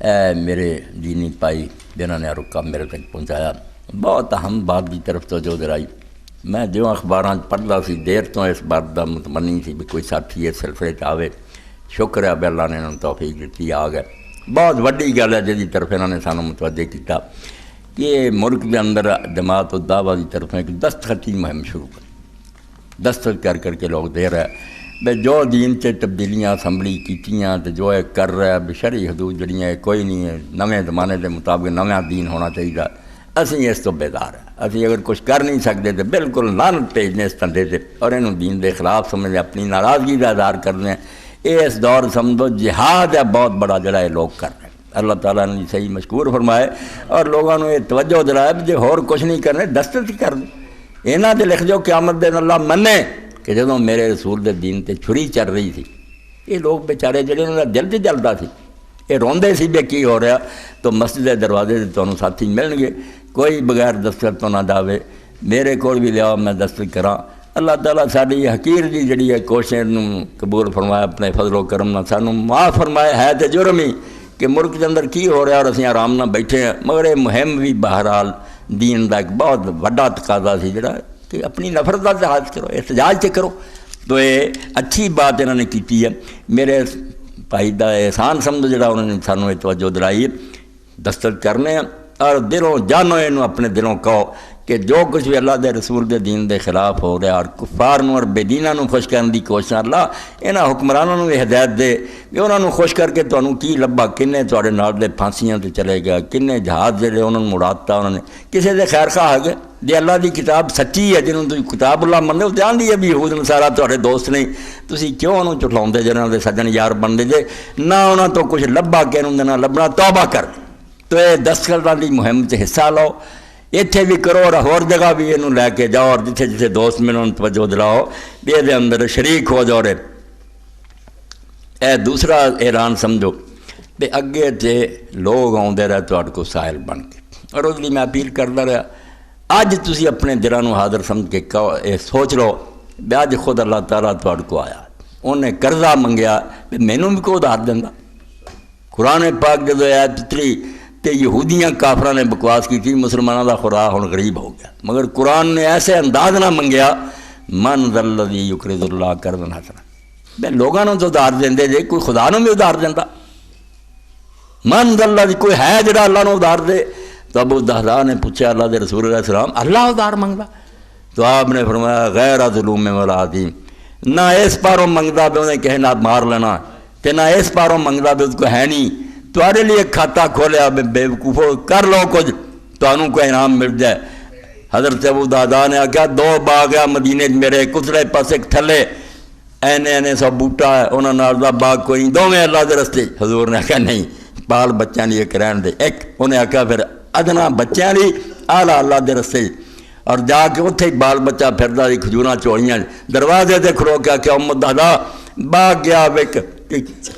اے میرے دینی پائی جنہوں نے رکا میرے تک پہنچایا، بہت اہم بات کی طرف توجہ دلائی۔ میں جو اخباراں پڑھتا سی دیر تو اس بات دا متمنی سی بھی کوئی ساتھی اس سلسلے آوے، شکر ہے اللہ نے انہوں نے توفیق دیتی آ گئے۔ بہت وڈی گل ہے جی طرف انہوں نے سانوں متوجہ کیتا کہ ملک کے اندر جماعت الدعوہ کی طرف ایک دستخطی مہم شروع کر دستخط کر کے لوگ دے رہے بھائی جو دین سے تبدیلیاں اسمبلی کیتیاں تو جو ہے کر رہا ہے بشری حدود جڑیاں ہے کوئی نہیں ہے، نویں زمانے کے مطابق نواں دین ہونا چاہیے۔ اسی اس تو بیدار ہے، اسی اگر کچھ کر نہیں سکتے تو بالکل لعنت بھیجنے اس تندے سے اور انہوں دین دے خلاف سمجھے اپنی ناراضگی کا اظہار کرنے۔ یہ اس دور سمجھو جہاد ہے بہت بڑا جڑا یہ لوگ کر رہے ہیں۔ اللہ تعالیٰ نے صحیح مشکور فرمائے اور لوگوں نے یہ توجہ دلائے جی ہور کچھ نہیں کرنے دستخط ہی کر دیں یہاں تے لکھ جو قیامت دن اللہ منے کہ جدوں میرے رسول دے دین تے چھری چل رہی تھی یہ لوگ بیچارے جڑے انہوں کا دل جلدا سی یہ روندے سی بے کی ہو رہا تو مسجد کے دروازے سے تمہیں ساتھی ملن گے کوئی بغیر دستخط تو نہ جاوے میرے کول بھی لیا میں دستخط کراں۔ اللہ تعالیٰ ساری حقیر جی جڑی ہے کوشش قبول فرمایا اپنے فضل و کرم نہ سانوں معاف فرمائے ہے تو جرم ہی کہ ملک کے اندر کی ہو رہا اور اسی آرام نہ بیٹھے ہیں مگر یہ مہم بھی بہرحال دین دا ایک بہت بڑا تقاضا سی جڑا کہ اپنی نفرت کا لحاظ کرو احتجاج سے کرو تو یہ اچھی بات انہوں نے کی ہے۔ میرے بھائی دا احسان سمجھو جڑا انہوں نے سانوں توجہ دلائی ہے دستخط کرنے اور دلوں جانو یہ اپنے دلوں کہو کہ جو کچھ بھی اللہ دے رسول دے دین دے خلاف ہو رہا اور کفار اور بے دیناں نو خوش کرنے دی کوشش اللہ انہاں حکمرانوں نو ہدایت دے کہ انہاں نو خوش کر کے تانوں کی لبا کنے تواڈے نال دے پھانسیاں تے چلے گیا کنے جہاز جڑے انہاں نو مڑاتا انہوں نے کسے دے خیر خواہ ہے جے اللہ دی کتاب سچی ہے جنہوں تسی کتاب اللہ مننے او جان دی ہے بھی یہود نصارا تواڈے دوست نہیں تسی کیوں انہوں چٹھاؤندے جنہاں دے سجن یار بندے جے نہ انہاں تو کچھ لبا کہ انہوں نہ لبنا توبہ کر تو یہ دستخطاں دی مہم تے حصہ لو اتنے بھی کرو اور ہور جگہ بھی یہ لے کے جاؤ اور جتھے جتھے دوست ملن توجہ دلاؤ بھی یہ اندر شریک ہو جاؤ رہے اے دوسرا اعلان سمجھو بھی اگے تے لوگ آتے رہے تواڈے کو سائل بن کے اور اس لیے میں اپیل کرتا رہا اج تسی اپنے دلوں کو حاضر سمجھ کے یہ سوچ لو بھی اج خود اللہ تعالیٰ تواڈے کو آیا انہیں قرضہ منگیا بھی مینوں بھی کوئی ادھار دینا قرآن پاک جدو آیت اتری تے یہودیاں کافراں نے بکواس کی تھی مسلمانوں دا خدا ہن غریب ہو گیا مگر قرآن نے ایسے انداز نہ منگیا من ذا الذی یقرض اللہ قرضا حسنا بے لوگاں نوں تو ادھار دیندے جے کوئی خدا نوں بھی ادھار دیندا من ذا الذی کوئی ہے جڑا اللہ نوں ادھار دے تو ابو الدہداء نے پوچھا اللہ دے رسول علیہ السلام اللہ ادھار منگدا تو آپ نے فرمایا غیر ظلوم ولا عظیم نہ اس پاروں منگدا بھی انہیں کہنا مار لینا تے نہ اس پاروں منگدا بھی اس کو ہے نہیں تمہارے لیے کھاتا کھولیا بے وقوفو کر لو کچھ تمہوں کو انعام مل جائے۔ حضرت ابو دادا نے آخیا دو باغ ہے مدینے میرے کتلے پاس ایک تھلے اینے سب بوٹا ہے انہوں نے باغ کوئی نہیں دونوں اللہ دے رستے حضور نے آخیا نہیں بال بچوں لیے ایک رہن دے ایک انہیں آخیا پھر ادنا بچوں لی آلہ اللہ دے رستے اور جا کے اتنے بال بچہ پھردا سی کھجوراں چوڑیاں دروازے تے کھلو کے آخیا امت دادا باغ گیا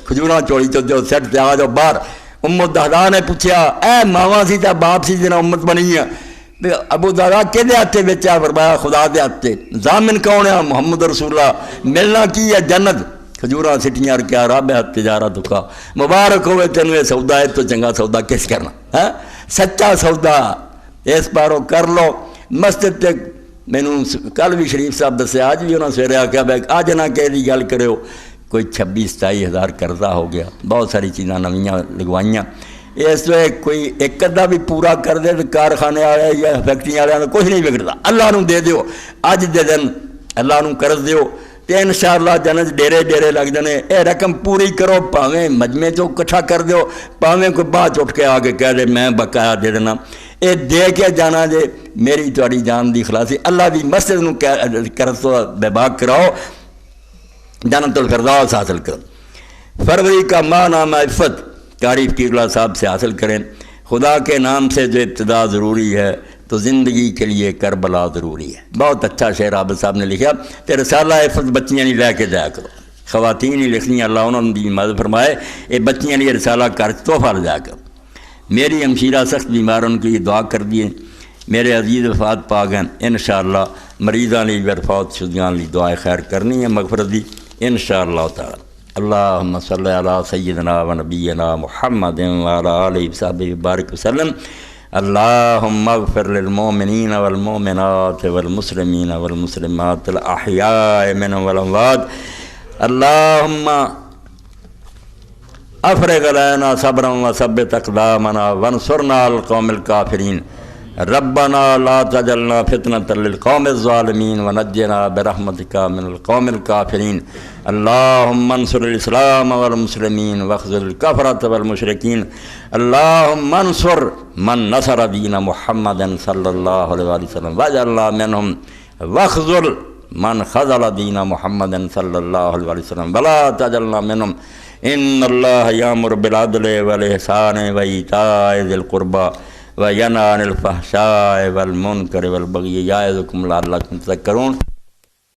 کھجوراں چوڑی تو سیٹ سے آ جاؤ باہر امت دہدا نے پوچھا اے ماواں سی تے باپ سی جنہیں امت بنی ہے ابو دہدا کہدے ہاتھے بیچا فرمایا خدا دے ہاتھے ضامن کون ہے محمد رسول اللہ ملنا کی ہے جنت کھجوراں سٹیاں اور کیا رب ہے تجارت کا مبارک ہوئے تینوں یہ سودا ہے تو چنگا سودا کس کرنا ہے سچا سودا اس باروں کر لو مسجد تے مینوں کل بھی شریف صاحب دسیا اج بھی انہاں سویرے آکھیا بھائی اج نہ کہہ دی گل کرو کوئی 26-27 ہزار قرضہ ہو گیا بہت ساری چیزاں نویاں لگوائیاں اس وے کوئی ایک ادھا بھی پورا کر دے تو کارخانے والے یا فیکٹری والوں کچھ نہیں بگڑتا اللہ نوں دے دیو اج دے دن اللہ نوں قرض دیو تے انشاءاللہ جنت ڈیرے ڈیرے لگ جانے اے رقم پوری کرو پاویں مجمع چوں کٹھا کر دیو پاویں کوئی بعد اٹھ کے آ کے کہہ دے میں بقایا دے دینا اے دے کے جانا جے میری تہاڈی جان دی خلاصی اللہ دی مسجد نوں قرض تو بے باک کراؤ جنت الفردوس حاصل کرو فروری کا معنی معرفت قاری فقیراللہ صاحب سے حاصل کریں خدا کے نام سے جو ابتدا ضروری ہے تو زندگی کے لیے کربلا ضروری ہے بہت اچھا شعر عابد صاحب نے لکھا تے رسالہ حفظ بچیاں نہیں لے کے جایا کرو خواتین ہی لکھنی اللہ انہوں نے مدد فرمائے اے بچیاں نہیں رسالہ کر تحفہ لے جا کرو میری ہمشیرہ سخت بیمار ان کی دعا کر دیے میرے عزیز وفات پا گئے انشاءاللہ مریضاں لی وفات شدگان لی دعائے خیر کرنی ہے مغفرت دی انشاءاللہ تعالی اللہم صلی علی سیدنا و نبینا محمد وعلی آلہ وصحبہ وبارک وسلم اللہم اغفر للمؤمنین والمؤمنات والمسلمین والمسلمات الاحیاء منهم والاموات اللہم افرغ علینا صبرا وثبت اقدامنا وانصرنا على القوم الكافرین ربنا لا تجعلنا فتنة للقوم الظالمين ونجنا برحمتك من القوم الكافرين اللهم انصر الإسلام والمسلمين واخذل الكفرة والمشركين اللهم انصر من نصر دين محمد صلى الله عليه وسلم واجعلنا منهم واخذل من خذل دين محمد صلى الله عليه وسلم ولا تجعلنا منهم إن الله يأمر بالعدل والإحسان وإيتاء ذي القربى وینہی عن الفحشاء والمنکر والبغی یعظکم لعلکم تذکرون